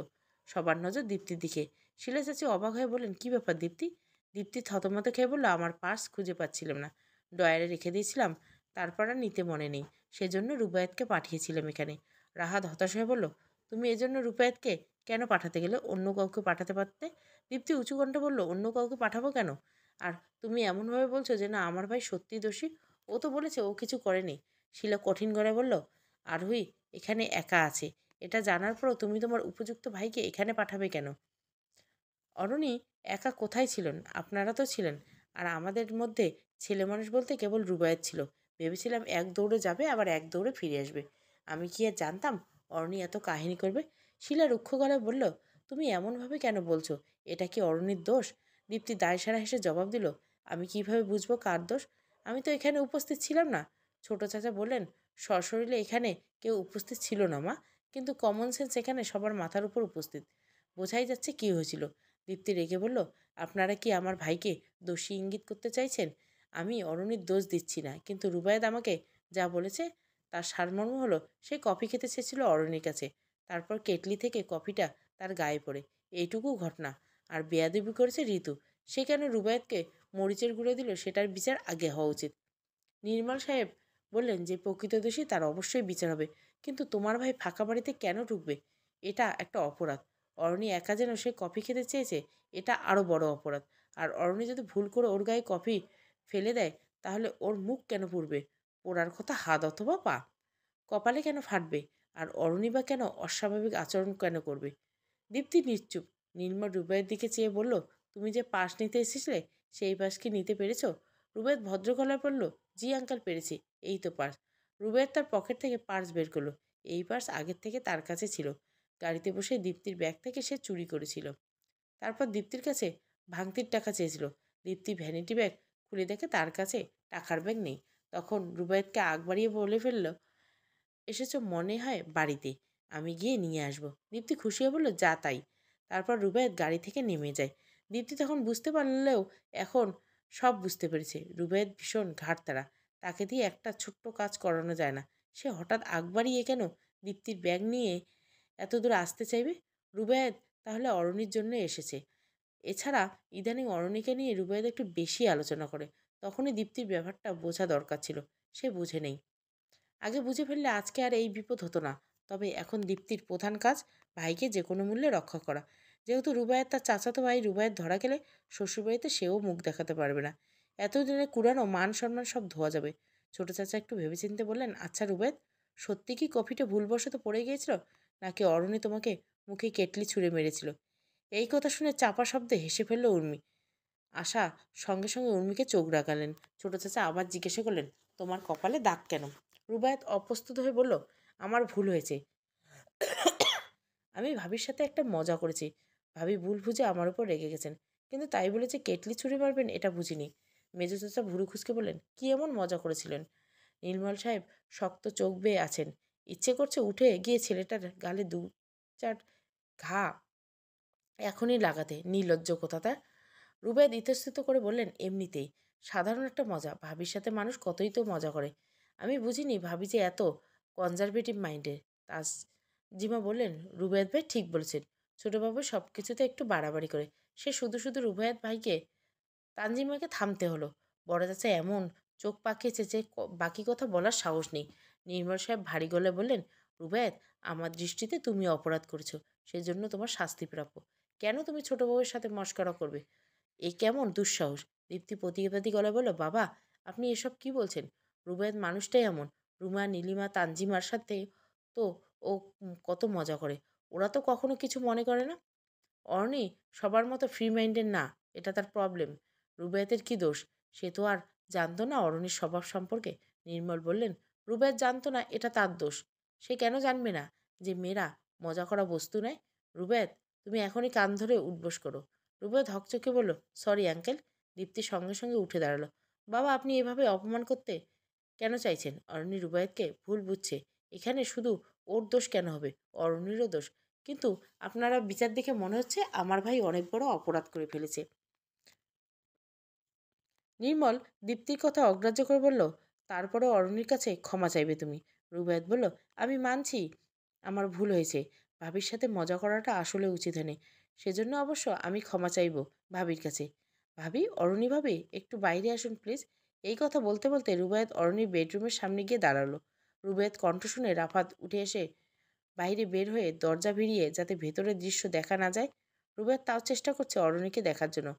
সবার নজর দীপ্তির দিকে। শিলা চাচি অবাক হয়ে বললেন, কি ব্যাপার দীপ্তি? দীপ্তি থতমত খেয়ে বলল, আমার পার্স খুঁজে পাচ্ছিলাম না। ডয়ারে রেখে দিয়েছিলাম, তারপর আর নিতে মনে নেই। সেজন্য রুবায়েতকে পাঠিয়েছিলাম এখানে। রাহাত হতাশ হয়ে বলল, তুমি এজন্য রুবায়েতকে কেন পাঠাতে গেলে? অন্য কাউকে পাঠাতে পারতে। দীপ্তি উঁচু কণ্ঠে বলল, অন্য কাউকে পাঠাবো কেন? আর তুমি এমনভাবে বলছো যে না আমার ভাই সত্যিই দোষী। ও তো বলেছে ও কিছু করেনি। শিলা কঠিন গলায় বলল, আরোহী এখানে একা আছে। এটা জানার পরও তুমি তোমার উপযুক্ত ভাইকে এখানে পাঠাবে কেন? অরণি একা কোথায় ছিলেন? আপনারা তো ছিলেন। আর আমাদের মধ্যে ছেলে মানুষ বলতে কেবল রুবায়েত ছিল। ভেবেছিলাম এক দৌড়ে যাবে আবার এক দৌড়ে ফিরে আসবে। আমি কি আর জানতাম অরণি এত কাহিনী করবে। শিলা রুক্ষ গলায় বলল, তুমি এমনভাবে কেন বলছো? এটা কি অরণির দোষ? দীপ্তি দায়সারা হেসে জবাব দিল, আমি কিভাবে বুঝবো কার দোষ? আমি তো এখানে উপস্থিত ছিলাম না। ছোট চাচা বললেন, সশরীরে এখানে কেউ উপস্থিত ছিল না মা, কিন্তু কমন সেন্স এখানে সবার মাথার উপর উপস্থিত। বোঝাই যাচ্ছে কি হয়েছিল। দীপ্তি রেগে বলল, আপনারা কি আমার ভাইকে দোষী ইঙ্গিত করতে চাইছেন? আমি অরণির দোষ দিচ্ছি না, কিন্তু রুবায়েত আমাকে যা বলেছে তার সারমর্ম হলো সে কফি খেতে চেয়েছিল অরণির কাছে। তারপর কেটলি থেকে কফিটা তার গায়ে পড়ে। এইটুকু ঘটনা। আর বেয়াদবি করেছে ঋতু। সে কেন রুবায়েতকে মরিচের গুঁড়ো দিল সেটার বিচার আগে হওয়া উচিত। নির্মল সাহেব বললেন যে প্রকৃত দোষী তার অবশ্যই বিচার হবে, কিন্তু তোমার ভাই ফাঁকা বাড়িতে কেন ঢুকবে? এটা একটা অপরাধ। অরণি একা যেন সে কফি খেতে চেয়েছে, এটা আরও বড় অপরাধ। আর অরণি যদি ভুল করে ওর গায়ে কফি ফেলে দেয় তাহলে ওর মুখ কেন পুড়বে? পোড়ার কথা হাত অথবা পা, কপালে কেন ফাটবে? আর অরণি বা কেন অস্বাভাবিক আচরণ কেন করবে? দীপ্তি নিশ্চুপ। নির্মল রুবাইয়ের দিকে চেয়ে বলল, তুমি যে পাশ নিতে এসেছিলে সেই পাশ কি নিতে পেরেছ? রুবাইয়েত ভদ্র গলায় বলল, জি আঙ্কাল পেরেছি। এই তো পার্স। রুবাইয়েত তার পকেট থেকে পার্স বের করলো। এই পার্স আগের থেকে তার কাছে ছিল। গাড়িতে বসে দীপ্তির ব্যাগ থেকে সে চুরি করেছিল। তারপর দীপ্তির কাছে ভাঙতির টাকা চেয়েছিল। দীপ্তি ভ্যানিটি ব্যাগ খুলে দেখে তার কাছে টাকার ব্যাগ নেই। তখন রুবাইয়েতকে আগ বাড়িয়ে বলে ফেলল, এসেছো মনে হয় বাড়িতে, আমি গিয়ে নিয়ে আসবো। দীপ্তি খুশি হয়ে বলল, যা তাই। তারপর রুবায়েত গাড়ি থেকে নেমে যায়। দীপ্তি তখন বুঝতে পারলেও এখন সব বুঝতে পেরেছে। রুবাইয়ের ভীষণ ঘাড়তাড়া। তাকে দিয়ে একটা ছোট্ট কাজ করানো যায় না। সে হঠাৎ আগ বাড়িয়ে কেন দীপ্তির ব্যাগ নিয়ে এত দূর আসতে চাইবে? রুবায়েত তাহলে অরণির জন্য এসেছে। এছাড়া ইদানিং অরণিকে নিয়ে রুবায়েত একটু বেশি আলোচনা করে। তখনই দীপ্তির ব্যাপারটা বোঝা দরকার ছিল। সে বুঝে নেই। আগে বুঝে ফেললে আজকে আর এই বিপদ হতো না। তবে এখন দীপ্তির প্রধান কাজ ভাইকে যে কোনো মূল্যে রক্ষা করা। যেহেতু রুবায়েত তার চাচাতো ভাই, রুবায়েত ধরা গেলে শ্বশুরবাড়িতে সেও মুখ দেখাতে পারবে না। এতদিনে কুড়ানো মান সম্মান সব ধোয়া যাবে। ছোট চাচা একটু ভেবেচিন্তে বললেন, আচ্ছা রুবায়েত, সত্যি কি কফিটা ভুলবশত পড়ে গিয়েছিল, নাকি অরণি তোমাকে মুখে কেটলি ছুঁড়ে মেরেছিল? এই কথা শুনে চাপা শব্দে হেসে ফেলল উর্মি। আশা সঙ্গে সঙ্গে উর্মিকে চোখ রাগালেন। ছোট চাচা আবার জিজ্ঞাসা করলেন, তোমার কপালে দাগ কেন? রুবায়েত অপ্রস্তুত হয়ে বলল, আমার ভুল হয়েছে। আমি ভাবির সাথে একটা মজা করেছি। ভাবি ভুল বুঝে আমার উপর রেগে গেছেন। কিন্তু তাই বলে যে কেটলি ছুঁড়ে মারবেন এটা বুঝিনি। মেজো চাচা ভুরু খুসকে বললেন, কি এমন মজা করেছিলেন? নীলমল সাহেব শক্ত চোখ বেয়ে আছেন। ইচ্ছে করছে উঠে গিয়ে ছেলেটার গালে দু চার ঘা এখনই লাগাতে। নির্লজ্জ কোথাটা। রুবায়েত ইতস্তত করে বললেন, এমনিতেই সাধারণ একটা মজা। ভাবির সাথে মানুষ কতই তো মজা করে। আমি বুঝিনি ভাবি যে এত কনজারভেটিভ মাইন্ডের। তাসজিমা বললেন, রুবায়েত ভাই ঠিক বলেছেন। ছোটবাবু সব কিছুতে একটু বাড়াবাড়ি করে। সে শুধু শুধু রুবায়েত ভাইকে, তানজিমাকে থামতে হলো। বড় চাচা এমন চোখ পাকিয়েছে যে বাকি কথা বলার সাহস নেই। নির্মল সাহেব ভারী গলায় বললেন, রুবায়েত, আমার দৃষ্টিতে তুমি অপরাধ করেছো। সেজন্য তোমার শাস্তি প্রাপ্য। কেন তুমি ছোট বউয়ের সাথে মশকরা করবে? এ কেমন দুঃসাহস? দীপ্তি প্রতিবাদী গলায় বলল, বাবা, আপনি এসব কি বলছেন? রুবায়েত মানুষটাই এমন। রুমা, নীলিমা, তানজিমার সাথে তো ও কত মজা করে। ওরা তো কখনো কিছু মনে করে না। অর্নি সবার মতো ফ্রি মাইন্ডের না। এটা তার প্রবলেম। রুবায়েতের কি দোষ? সে তো আর জানতো না অরণির স্বভাব সম্পর্কে। নির্মল বললেন, রুবায়েত জানতো না এটা তার দোষ। সে কেন জানবে না যে মেয়েরা মজা করা বস্তু নয়? রুবায়েত, তুমি এখনই কান ধরে উঠবোস করো। রুবায়েত হকচকে বলল, সরি আঙ্কেল। দীপ্তি সঙ্গে সঙ্গে উঠে দাঁড়ালো। বাবা, আপনি এভাবে অপমান করতে কেন চাইছেন? অরণি রুবায়েতকে ভুল বুঝছে। এখানে শুধু ওর দোষ কেন হবে? অরণিরও দোষ। কিন্তু আপনারা বিচার দেখে মনে হচ্ছে আমার ভাই অনেক বড় অপরাধ করে ফেলেছে। নির্মল দীপ্তির কথা অগ্রাহ্য করে বলল, তারপরেও অরণির কাছে ক্ষমা চাইবে তুমি? রুবায়েত বলল, আমি মানছি আমার ভুল হয়েছে। ভাবির সাথে মজা করাটা আসলে উচিত হয়নি। সেজন্য অবশ্য আমি ক্ষমা চাইব ভাবির কাছে। ভাবি, অরণি ভাবি, একটু বাইরে আসুন প্লিজ। এই কথা বলতে বলতে রুবায়েত অরণির বেডরুমের সামনে গিয়ে দাঁড়ালো। রুবায়েত কণ্ঠ শুনে রাফাত উঠে এসে বাইরে বের হয়ে দরজা ভিড়িয়ে যাতে ভেতরের দৃশ্য দেখা না যায়। রুবায়েত তাও চেষ্টা করছে অরণিকে দেখার জন্য।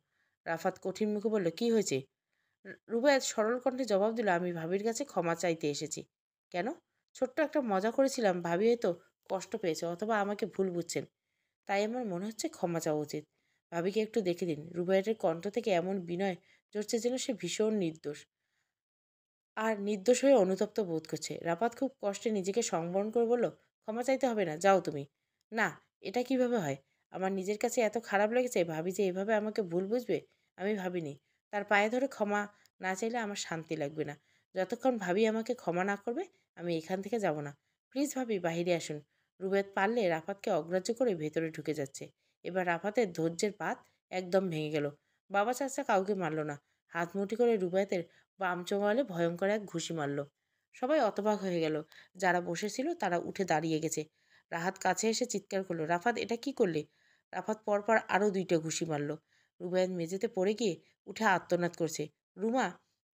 রাফাত কঠিন মুখে বলল, কি হয়েছে? রুবায়েত সরল কণ্ঠে জবাব দিল, আমি ভাবির কাছে ক্ষমা চাইতে এসেছি। কেন? ছোট্ট একটা মজা করেছিলাম। ভাবি হয়তো কষ্ট পেয়েছে, অথবা আমাকে ভুল বুঝছেন। তাই আমার মনে হচ্ছে ক্ষমা চাওয়া উচিত। ভাবিকে একটু দেখে দিন। রুবায়েতের কণ্ঠ থেকে এমন বিনয় জড়ছে যেন সে ভীষণ নির্দোষ, আর নির্দোষ হয়ে অনুতপ্ত বোধ করছে। রাপাত খুব কষ্টে নিজেকে সংবরণ করে বলল, ক্ষমা চাইতে হবে না, যাও তুমি। না, এটা কিভাবে হয়? আমার নিজের কাছে এত খারাপ লেগেছে ভাবি যে এভাবে আমাকে ভুল বুঝবে। আমি ভাবিনি। তার পায়ে ধরে ক্ষমা না চাইলে আমার শান্তি লাগবে না। যতক্ষণ ভাবি আমাকে ক্ষমা না করবে আমি এখান থেকে যাব না। প্লিজ ভাবি, বাহিরে আসুন। রুবেদ পারলে রাফাতকে অগ্রাহ্য করে ভেতরে ঢুকে যাচ্ছে। এবার রাফাতের ধৈর্যের বাঁধ একদম ভেঙে গেল। বাবা চাচা কাউকে মারল না। হাত মুঠি করে রুবায়েতের বাম চোয়ালে ভয়ঙ্কর এক ঘুষি মারল। সবাই অতবাক হয়ে গেল। যারা বসেছিল তারা উঠে দাঁড়িয়ে গেছে। রাহাত কাছে এসে চিৎকার করলো, রাফাত, এটা কি করলি? রাফাত পরপর আরও 2টা ঘুষি মারল। রুবায়েত মেঝেতে পড়ে গিয়ে উঠে আর্তনাদ করছে। রুমা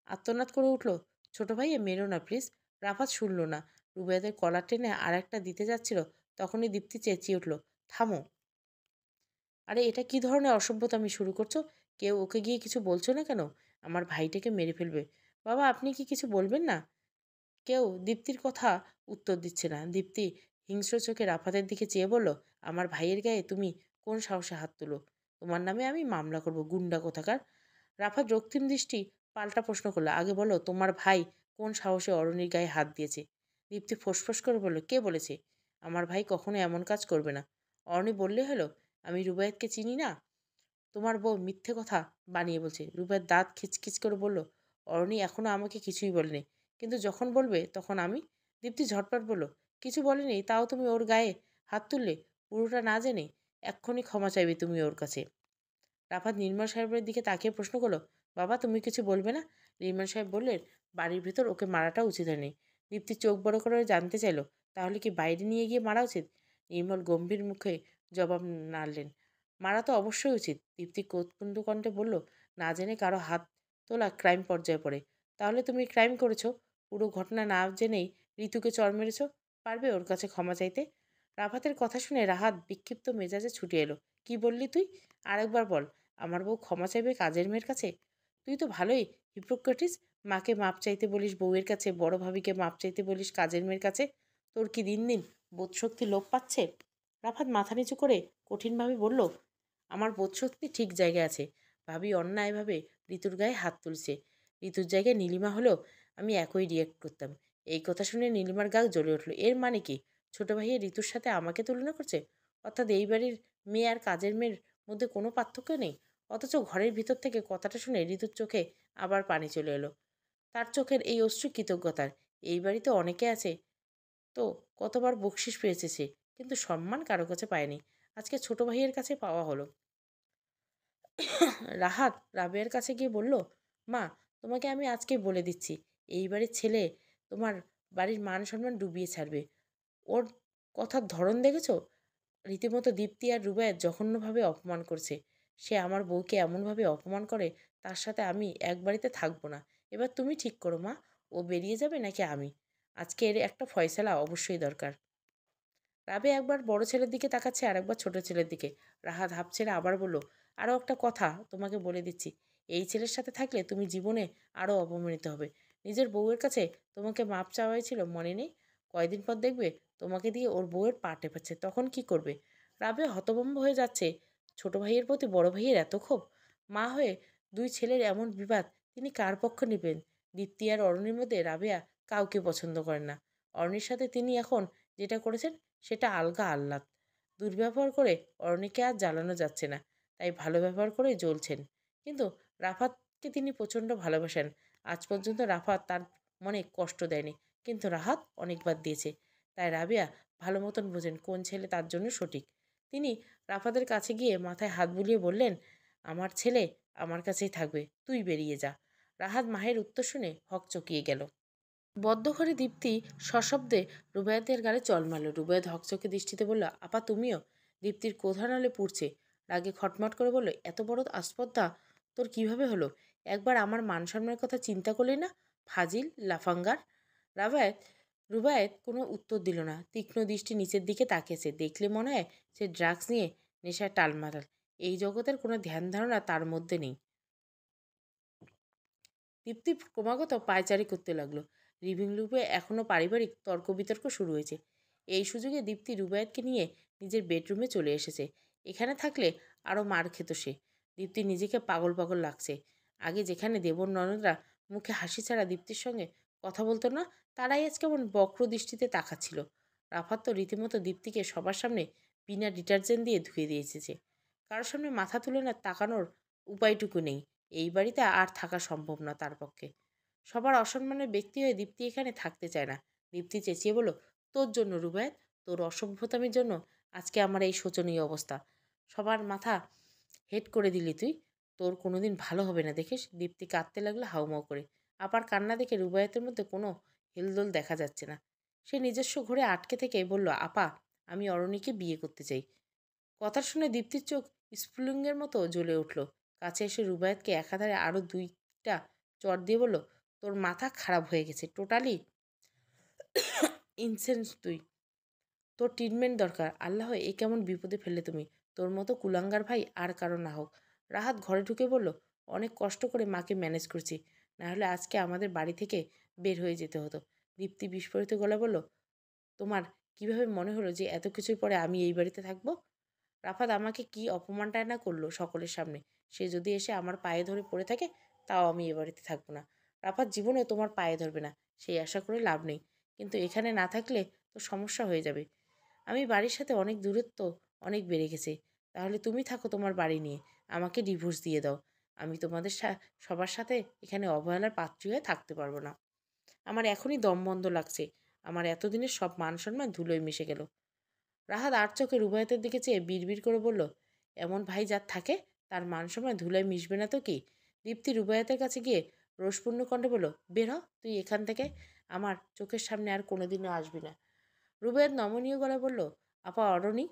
আর্তনাদ করে উঠল, ছোট ভাইয়ে মেরো না প্লিজ। রাফাত শুনল না। রুবায়েতের কলার টেনে আর একটা দিতে যাচ্ছিল, তখনই দীপ্তি চেঁচিয়ে উঠল, থামো। আরে এটা কি ধরনের অসভ্যতামি শুরু করছো? কেউ ওকে গিয়ে কিছু বলছো না কেন? আমার ভাইটাকে মেরে ফেলবে। বাবা, আপনি কি কিছু বলবেন না? কেউ দীপ্তির কথা উত্তর দিচ্ছে না। দীপ্তি হিংস্র চোখে রাফাতের দিকে চেয়ে বলল, আমার ভাইয়ের গায়ে তুমি কোন সাহসে হাত তুলো? তোমার নামে আমি মামলা করব, গুন্ডা কোথাকার। রাফাত রক্তিম দৃষ্টি পাল্টা প্রশ্ন করলো, আগে বলো তোমার ভাই কোন সাহসে অরণির গায়ে হাত দিয়েছে? দীপ্তি ফোঁসফোঁস করে বলল, কে বলেছে? আমার ভাই কখনো এমন কাজ করবে না। অরণি বললে হলো, আমি রুবায়েতকে চিনি না? তোমার বউ মিথ্যে কথা বানিয়ে বলছে। রুবাইয়ের দাঁত খিচখিচ করে বলল, অরণি এখনো আমাকে কিছুই বলেনি, কিন্তু যখন বলবে তখন আমি। দীপ্তি ঝটপট বলল, কিছু বলেনি তাও তুমি ওর গায়ে হাত তুললে, পুরোটা না জেনে। এক্ষুনি ক্ষমা চাইবে তুমি ওর কাছে। রাফাত নির্মল সাহেবের দিকে তাকিয়ে প্রশ্ন করলো, বাবা, তুমি কিছু বলবে না? লিমন সাহেব বললেন, বাড়ির ভেতর ওকে মারাটা উচিত হয়নি। দীপ্তি চোখ বড় করে জানতে চাইল, তাহলে কি বাইরে নিয়ে গিয়ে মারা উচিত? নির্মল গম্ভীর মুখে জবাব নাড়লেন, মারা তো অবশ্যই উচিত। দীপ্তি কোৎকুণ্ড কণ্ঠে বলল, না জেনে কারো হাত তোলা ক্রাইম পর্যায়ে পড়ে। তাহলে তুমি ক্রাইম করেছো, পুরো ঘটনা না জেনেই ঋতুকে চড় মেরেছ। পারবে ওর কাছে ক্ষমা চাইতে? রাফাতের কথা শুনে রাহাত বিক্ষিপ্ত মেজাজে ছুটে এলো। কি বললি তুই? আরেকবার বল। আমার বউ ক্ষমা চাইবে কাজের মেয়ের কাছে? তুই তো ভালোই হিপোক্রেটিস। মাকে মাপ চাইতে বলিস বউয়ের কাছে, বড় ভাবিকে মাপ চাইতে বলিস কাজের মেয়ের কাছে। তোর কি দিন দিন বোধশক্তি লোপ পাচ্ছে? রাফাত মাথা নিচু করে কঠিনভাবে বলল, আমার বোধশক্তি ঠিক জায়গায় আছে। ভাবি অন্যায়ভাবে ঋতুর গায়ে হাত তুলছে। ঋতুর জায়গায় নীলিমা হলেও আমি একই রিয়েক্ট করতাম। এই কথা শুনে নীলিমার গা জ্বলে উঠল। এর মানে কি? ছোট ভাইয়ের ঋতুর সাথে আমাকে তুলনা করছে? অর্থাৎ এই বাড়ির মেয়ে আর কাজের মেয়ের মধ্যে কোনো পার্থক্য নেই? অথচ ঘরের ভিতর থেকে কথাটা শুনে ঋতুর চোখে আবার পানি চলে এলো। তার চোখের এই অশ্রু কৃতজ্ঞতার। এই বাড়িতে অনেকে আছে তো কতবার বকশিস পেয়েছে সে, কিন্তু সম্মান কারো কাছে পায়নি। আজকে ছোট ভাইয়ের কাছে পাওয়া হলো। রাহাত রাবেয়ার কাছে গিয়ে বলল, মা, তোমাকে আমি আজকে বলে দিচ্ছি, এই বাড়ির ছেলে তোমার বাড়ির মান সম্মান ডুবিয়ে ছাড়বে। ওর কথার ধরন দেখেছো? রীতিমতো দীপ্তি আর রুবায়েত জঘন্যভাবে অপমান করছে। সে আমার বউকে এমনভাবে অপমান করে, তার সাথে আমি এক বাড়িতে থাকবো না। এবার তুমি ঠিক করো মা, ও বেরিয়ে যাবে নাকি আমি? আজকে এর একটা ফয়সালা অবশ্যই দরকার। রাবে একবার বড় ছেলের দিকে তাকাচ্ছে আর একবার ছোট ছেলের দিকে। রাহাত হাঁপ ছেড়ে আবার বলল, আরও একটা কথা তোমাকে বলে দিচ্ছি, এই ছেলের সাথে থাকলে তুমি জীবনে আরও অপমানিত হবে। নিজের বউয়ের কাছে তোমাকে মাপ চাওয়াই ছিল, মনে নেই? কয়দিন পর দেখবে তোমাকে দিয়ে ওর বউয়ের পা টেপাচ্ছে, তখন কি করবে? রাবে হতভম্ব হয়ে যাচ্ছে। ছোট ভাইয়ের প্রতি বড় ভাইয়ের এত ক্ষোভ! মা হয়ে দুই ছেলের এমন বিবাদ তিনি কার পক্ষ নেবেন? দীপ্তি আর অরণির মধ্যে রাবেয়া কাউকে পছন্দ করেন না। অরণির সাথে তিনি এখন যেটা করেছেন সেটা আলগা আহ্লাদ। দুর্ব্যবহার করে অরণিকে আর জ্বালানো যাচ্ছে না, তাই ভালো ব্যবহার করে জ্বলছেন। কিন্তু রাফাতকে তিনি প্রচণ্ড ভালোবাসেন। আজ পর্যন্ত রাফাত তার মনে কষ্ট দেয়নি, কিন্তু রাহাত অনেকবার দিয়েছে। তাই রাবেয়া ভালো মতন বোঝেন কোন ছেলে তার জন্য সঠিক। তিনি রাফাতের কাছে গিয়ে মাথায় হাত বুলিয়ে বললেন, আমার ছেলে আমার কাছেই থাকবে, তুই বেরিয়ে যা। রাহাত মায়ের উত্তর শুনে হকচকিয়ে গেল। বদ্ধ ঘরে দীপ্তি সশব্দে রুবায়েতের গালে চল মারল। রুবায়েত হকচকে দৃষ্টিতে বলল, আপা তুমিও? দীপ্তির কোধা নালে পুড়ছে। রাগে খটমট করে বলল, এত বড় আস্পর্ধা তোর কিভাবে হলো? একবার আমার মান সম্মানের কথা চিন্তা করলি না? ফাজিল লাফাঙ্গার। রাবায়েত রুবায়েত কোনো উত্তর দিল না। তীক্ষ্ণ দৃষ্টি নিচের দিকে তাকিয়েছে। দেখলে মনে হয় সে ড্রাগস নিয়ে নেশায় টালমাটাল। এই জগতের কোনো ধ্যান ধারণা তার মধ্যে নেই। দীপ্তি ক্রমাগত পায়চারি করতে লাগলো। লিভিং রুমে এখনও পারিবারিক তর্ক বিতর্ক শুরু হয়েছে। এই সুযোগে দীপ্তি রুবায়েতকে নিয়ে নিজের বেডরুমে চলে এসেছে। এখানে থাকলে আরও মার খেত সে। দীপ্তি নিজেকে পাগল পাগল লাগছে। আগে যেখানে দেবর ননদরা মুখে হাসি ছাড়া দীপ্তির সঙ্গে কথা বলতো না, তারাই আজ কেমন বক্র দৃষ্টিতে তাকাচ্ছিল। রাফাত তো রীতিমতো দীপ্তিকে সবার সামনে বিনা ডিটারজেন্ট দিয়ে ধুয়ে দিয়ে এসেছে। কারোর সামনে মাথা তুলে না তাকানোর উপায়টুকু নেই। এই বাড়িতে আর থাকা সম্ভব না তার পক্ষে। সবার অসম্মানের ব্যক্তি হয়ে দীপ্তি এখানে থাকতে চায় না। দীপ্তি চেঁচিয়ে বলল, তোর জন্য রুবায়েত, তোর অসভ্যতামির জন্য আজকে আমার এই শোচনীয় অবস্থা। সবার মাথা হেট করে দিলি তুই। তোর কোনোদিন ভালো হবে না দেখিস। দীপ্তি কাঁদতে লাগলো হাউমাউ করে। আপার কান্না দেখে রুবায়েতের মধ্যে কোনো হেলদোল দেখা যাচ্ছে না। সে নিজস্ব ঘরে আটকে থেকে বলল, আপা, আমি অরণিকে বিয়ে করতে চাই। কথা শুনে দীপ্তির চোখ স্ফুলিঙ্গের মতো জ্বলে উঠল। কাছে এসে রুবায়েতকে একাধারে আরও দুইটা চড় দিয়ে বলল, তোর মাথা খারাপ হয়ে গেছে, টোটালি ইনসেন্স তুই। তোর ট্রিটমেন্ট দরকার। আল্লাহ, এ কেমন বিপদে ফেললে তুমি। তোর মতো কুলাঙ্গার ভাই আর কারো না হোক। রাহাত ঘরে ঢুকে বলল, অনেক কষ্ট করে মাকে ম্যানেজ করছি, না হলে আজকে আমাদের বাড়ি থেকে বের হয়ে যেতে হতো। দীপ্তি বিস্ফোরিত গলা বলল, তোমার কিভাবে মনে হলো যে এত কিছুর পরে আমি এই বাড়িতে থাকবো? রাফাত আমাকে কি অপমানটাই না করলো সকলের সামনে। সে যদি এসে আমার পায়ে ধরে পড়ে থাকে, তাও আমি এ বাড়িতে থাকবো না। রাফাত জীবনে তোমার পায়ে ধরবে না, সেই আশা করে লাভ নেই। কিন্তু এখানে না থাকলে তো সমস্যা হয়ে যাবে। আমি বাড়ির সাথে অনেক দূরত্ব অনেক বেড়ে গেছে। তাহলে তুমি থাকো তোমার বাড়ি নিয়ে, আমাকে ডিভোর্স দিয়ে দাও। আমি তোমাদের সবার সাথে এখানে অবহেলার পাত্রী হয়ে থাকতে পারবো না। আমার এখনই দম বন্ধ লাগছে। আমার এতদিনের সব মান সম্মান ধুলোয় মিশে গেল। রাহাত আর চোখে রুবায়েতের দিকে চেয়ে বিড়বিড় করে বলল, এমন ভাই যার থাকে, তার মান সম্মান ধুলায় মিশবে না তো কি? দীপ্তি রুবাইয়াতের কাছে গিয়ে রোষপূর্ণ কণ্ঠে বলল, বের হ তুই এখান থেকে, আমার চোখের সামনে আর কোনোদিনও আসবি না। রুবাইয়াত নমনীয় গলায় বলল, আপা অরণি।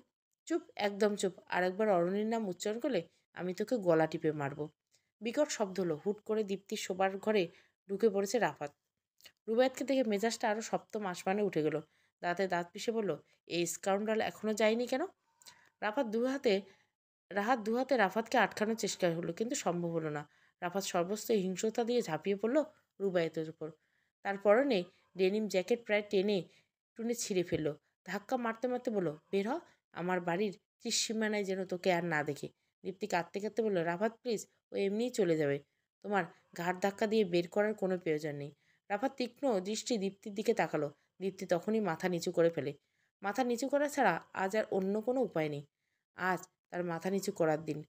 চুপ, একদম চুপ, আরেকবার অরণির নাম উচ্চারণ করলে আমি তোকে গলা টিপে মারব। বিকট শব্দ হলো। হুট করে দীপ্তির শোবার ঘরে ঢুকে পড়েছে রাফাত। রুবাইয়াতকে দেখে মেজাজটা আরো সপ্তম আসমানে উঠে গেল। দাঁতে দাঁত পিষে বলল, এই স্কাউন্ডাল এখনো যায়নি কেন? রাফাত দু হাতে রাহাত রাফাতকে আটকানোর চেষ্টা হলো, কিন্তু সম্ভব হলো না। রাফাত সর্বস্ব হিংস্রতা দিয়ে ঝাঁপিয়ে পড়ল রুবাইয়াতের উপর। তার পরনে ডেনিম জ্যাকেট প্রায় টেনে টুনে ছিঁড়ে ফেলল। ধাক্কা মারতে মারতে বলল, বের হ, আমার বাড়ির ত্রিসীমানায় যেন তোকে আর না দেখে। দীপ্তি কাঁদতে কাঁদতে বলল, রাফাত প্লিজ, ও এমনিই চলে যাবে, তোমার ঘাড় ধাক্কা দিয়ে বের করার কোনো প্রয়োজন নেই। রাফাত তীক্ষ্ণ দৃষ্টি দীপ্তির দিকে তাকালো। দীপ্তি তখনই মাথা নিচু করে ফেলে। মাথা নিচু করা ছাড়া আজ আর অন্য কোনো উপায় নেই। আজ তার মাথা নিচু করার দিন।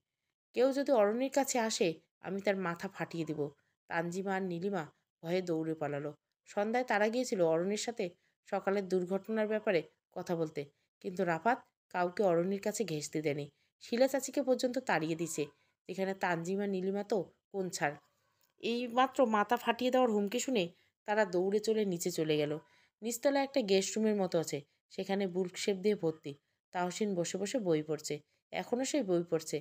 কেউ যদি অরণ্যের কাছে আসে, আমি তার মাথা ফাটিয়ে দিব। তানজিমা আর নীলিমা ভয়ে দৌড়ে পালালো। সন্ধ্যায় তারা গিয়েছিল অরণ্যের সাথে সকালের দুর্ঘটনার ব্যাপারে কথা বলতে, কিন্তু রাফাত কাউকে অরণ্যের কাছে ঘেঁষতে দেয়নি। শিলা চাচিকে পর্যন্ত তাড়িয়ে দিছে, যেখানে তানজিমা নীলিমা তো কোন ছাড়। এই মাত্র মাথা ফাটিয়ে দেওয়ার হুমকি শুনে তারা দৌড়ে চলে নিচে চলে গেল। নিচতলায় একটা গেস্ট রুমের মতো আছে, সেখানে বুকশেপ দিয়ে ভর্তি। তাহসিন বসে বসে বই পড়ছে, এখনও সেই বই পড়ছে।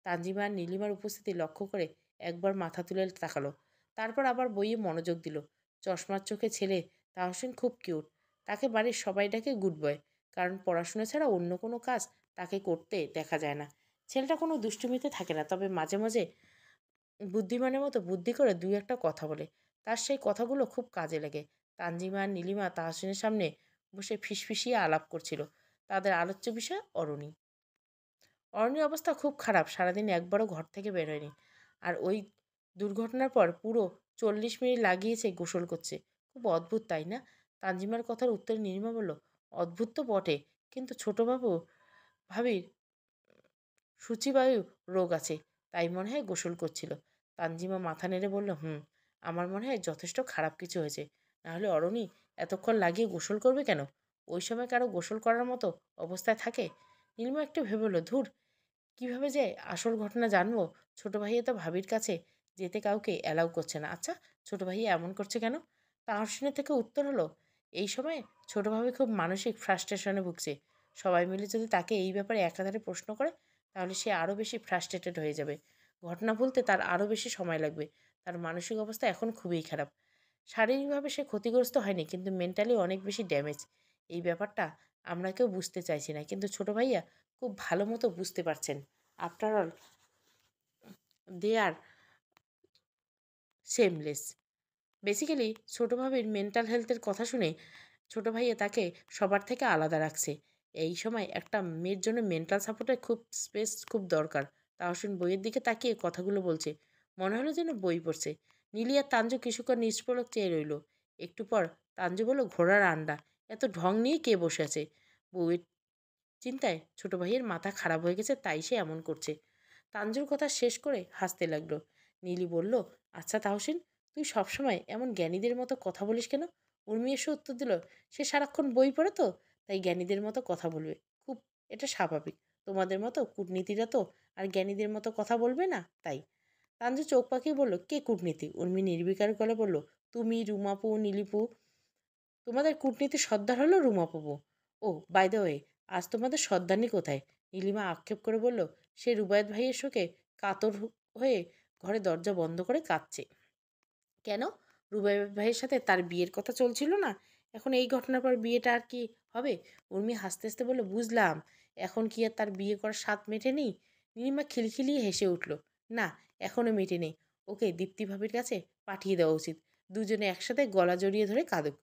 তানজিমা আর নীলিমার উপস্থিতি লক্ষ্য করে একবার মাথা তুলে তাকালো, তারপর আবার বইয়ে মনোযোগ দিল। চশমার চোখে ছেলে তাহসিন খুব কিউট। তাকে বাড়ির সবাই ডাকে গুড বয়, কারণ পড়াশোনা ছাড়া অন্য কোনো কাজ তাকে করতে দেখা যায় না। ছেলেটা কোনো দুষ্টুমিতে থাকে না, তবে মাঝে মাঝে বুদ্ধিমানের মতো বুদ্ধি করে দুই একটা কথা বলে। তার সেই কথাগুলো খুব কাজে লাগে। তানজিমা আর নীলিমা তাহসিনের সামনে বসে ফিসফিসিয়ে আলাপ করছিল। তাদের আলোচ্য বিষয় অরণি। অরণির অবস্থা খুব খারাপ, সারাদিন একবারও ঘর থেকে বের হয়নি। আর ওই দুর্ঘটনার পর পুরো 40 মিনিট লাগিয়েছে গোসল করছে। খুব অদ্ভুত, তাই না? তানজিমার কথার উত্তরে নীলিমা বলল, অদ্ভুত তো বটে, কিন্তু ছোটবাবু ভাবির সূচিবায়ু রোগ আছে, তাই মনে হয় গোসল করছিল। তানজিমা মাথা নেড়ে বলল, হুম, আমার মনে হয় যথেষ্ট খারাপ কিছু হয়েছে, নাহলে অরণি এতক্ষণ লাগিয়ে গোসল করবে কেন? ওই সময় কারো গোসল করার মতো অবস্থায় থাকে? নীলিমা একটু ভেবে বলল, ধুর, কিভাবে যে আসল ঘটনা জানবো? ছোট ভাইয়া তো ভাবির কাছে যেতে কাউকে অ্যালাউ করছে না। আচ্ছা, ছোট ভাইয়া এমন করছে কেন? তাহসিনের থেকে উত্তর হলো, এই সময় ছোট ভাবি খুব মানসিক ফ্রাস্ট্রেশনে ভুগছে। সবাই মিলে যদি তাকে এই ব্যাপারে একাধারে প্রশ্ন করে, তাহলে সে আরও বেশি ফ্রাস্ট্রেটেড হয়ে যাবে। ঘটনা ভুলতে তার আরও বেশি সময় লাগবে। তার মানসিক অবস্থা এখন খুবই খারাপ। শারীরিকভাবে সে ক্ষতিগ্রস্ত হয়নি, কিন্তু মেন্টালি অনেক বেশি ড্যামেজ। এই ব্যাপারটা আমরা কেউ বুঝতে চাইছি না, কিন্তু ছোট ভাইয়া খুব ভালো মতো বুঝতে পারছেন। আফটার অল, দে আর সেমলেস। বেসিক্যালি ছোট ভাবির মেন্টাল হেলথের কথা শুনে ছোট ভাইয়া তাকে সবার থেকে আলাদা রাখছে। এই সময় একটা মেয়ের জন্য মেন্টাল সাপোর্টের খুব স্পেস খুব দরকার। তাহসিন বইয়ের দিকে তাকিয়ে কথাগুলো বলছে, মনে হলো যেন বই পড়ছে। নীলি আর তাঞ্জু কিছুক্ষণ নিষ্পলক চেয়ে রইল। একটু পর তাঞ্জু বলল, ঘোড়ার আন্ডা, এত ঢং নিয়ে কে বসে আছে? বউয়ের চিন্তায় ছোট ভাইয়ের মাথা খারাপ হয়ে গেছে, তাই সে এমন করছে। তাঞ্জুর কথা শেষ করে হাসতে লাগলো। নীলি বলল, আচ্ছা তাহসিন, তুই সবসময় এমন জ্ঞানীদের মতো কথা বলিস কেন? উর্মি এসে উত্তর দিল, সে সারাক্ষণ বই পড়ে তো, তাই জ্ঞানীদের মতো কথা বলবে। খুব, এটা স্বাভাবিক। তোমাদের মতো কূটনীতিরা তো আর জ্ঞানীদের মতো কথা বলবে না, তাই। তাঞ্জু চোখ পাকিয়ে বলল, কে কূটনীতি? উর্মি নির্বিকার গলে বলল, তুমি, রুমাপু, নীলিপু। তোমাদের কূটনীতির সর্দার হলো রুমাপু। ও, বাই দ্য ওয়ে, আজ তোমাদের সর্দারনি কোথায়? নীলিমা আক্ষেপ করে বলল, সে রুবায়েত ভাইয়ের শোকে কাতর হয়ে ঘরে দরজা বন্ধ করে কাঁদছে। কেন? রুবায়েত ভাইয়ের সাথে তার বিয়ের কথা চলছিল না? এখন এই ঘটনার পর বিয়েটা আর কি হবে? উর্মি হাসতে হাসতে বলল, বুঝলাম, এখন কি আর তার বিয়ে করার স্বাদ মেটেনি? নীলিমা খিলখিলিয়ে হেসে উঠল, না, এখনো মেটেনি। ওকে দীপ্তি ভাবির কাছে পাঠিয়ে দেওয়া উচিত। দুজনে একসাথে গলা জড়িয়ে ধরে কাঁদুক।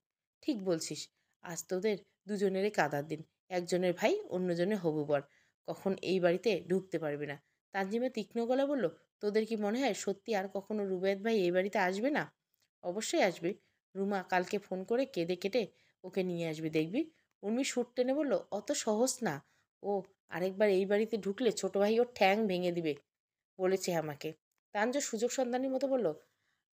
ঠিক বলছিস, আজ তোদের দুজনেরই কাঁদার দিন। একজনের ভাই, অন্যজনের হবু বর কখন এই বাড়িতে ঢুকতে পারবে না। তানজিমা তীক্ষ্ণ গলা বলল, তোদের কি মনে হয় সত্যি আর কখনো রুবায়েত ভাই এই বাড়িতে আসবে না? অবশ্যই আসবে। রুমা কালকে ফোন করে কেঁদে কেটে ওকে নিয়ে আসবে, দেখবি। উর্মি সুর টেনে বলল, অত সহজ না। ও আরেকবার এই বাড়িতে ঢুকলে ছোট ভাই ওর ঠ্যাং ভেঙে দিবে বলেছে আমাকে। তানজো সুযোগ সন্ধানীর মতো বলল,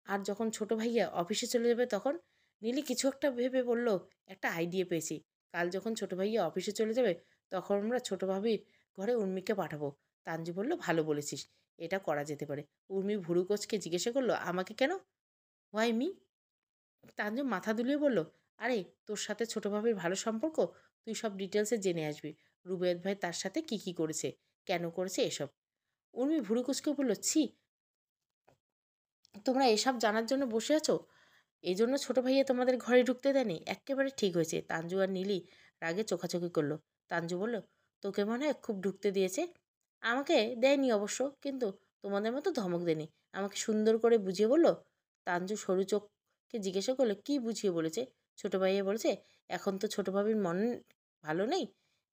আর যখন ছোট ভাইয়া অফিসে চলে যাবে তখন? নীলি কিছু একটা ভেবে বলল, একটা আইডিয়া পেয়েছি। কাল যখন ছোট ভাইয়া অফিসে চলে যাবে, তখন আমরা ছোট ভাবির ঘরে উর্মিকে পাঠাবো। তানজু বলল, ভালো বলেছিস। এটা করা যেতে পারে। উর্মি ভুরু কোচকে জিজ্ঞাসা করলো, আমাকে কেন? Why me? তানজিম মাথা দুলিয়ে বলল, আরে তোর সাথে ছোট ভাবির ভালো সম্পর্ক, তুই সব ডিটেলসে জেনে আসবি। রুবায়েত ভাই তার সাথে কি করেছে, কেন করেছে এসব। উর্মি ভুরু কুচকে বলল, ছি, তোমরা এসব জানার জন্য বসে আছো? এই জন্য ছোট ভাইয়া তোমাদের ঘরে ঢুকতে দেয়নি? একেবারে ঠিক হয়েছে। তানজু আর নীলি রাগে চোখাচোখি করলো। তানজু বলল, তোকে মনে হয় খুব ঢুকতে দিয়েছে। আমাকে দেয়নি অবশ্য, কিন্তু তোমাদের মতো ধমক দেয়নি। আমাকে সুন্দর করে বুঝিয়ে বলল। তানজু সরু চোখকে জিজ্ঞাসা করলো, কি বুঝিয়ে বলেছে? ছোট ভাইয়া বলেছে, এখন তো ছোট ভাবির মন ভালো নেই,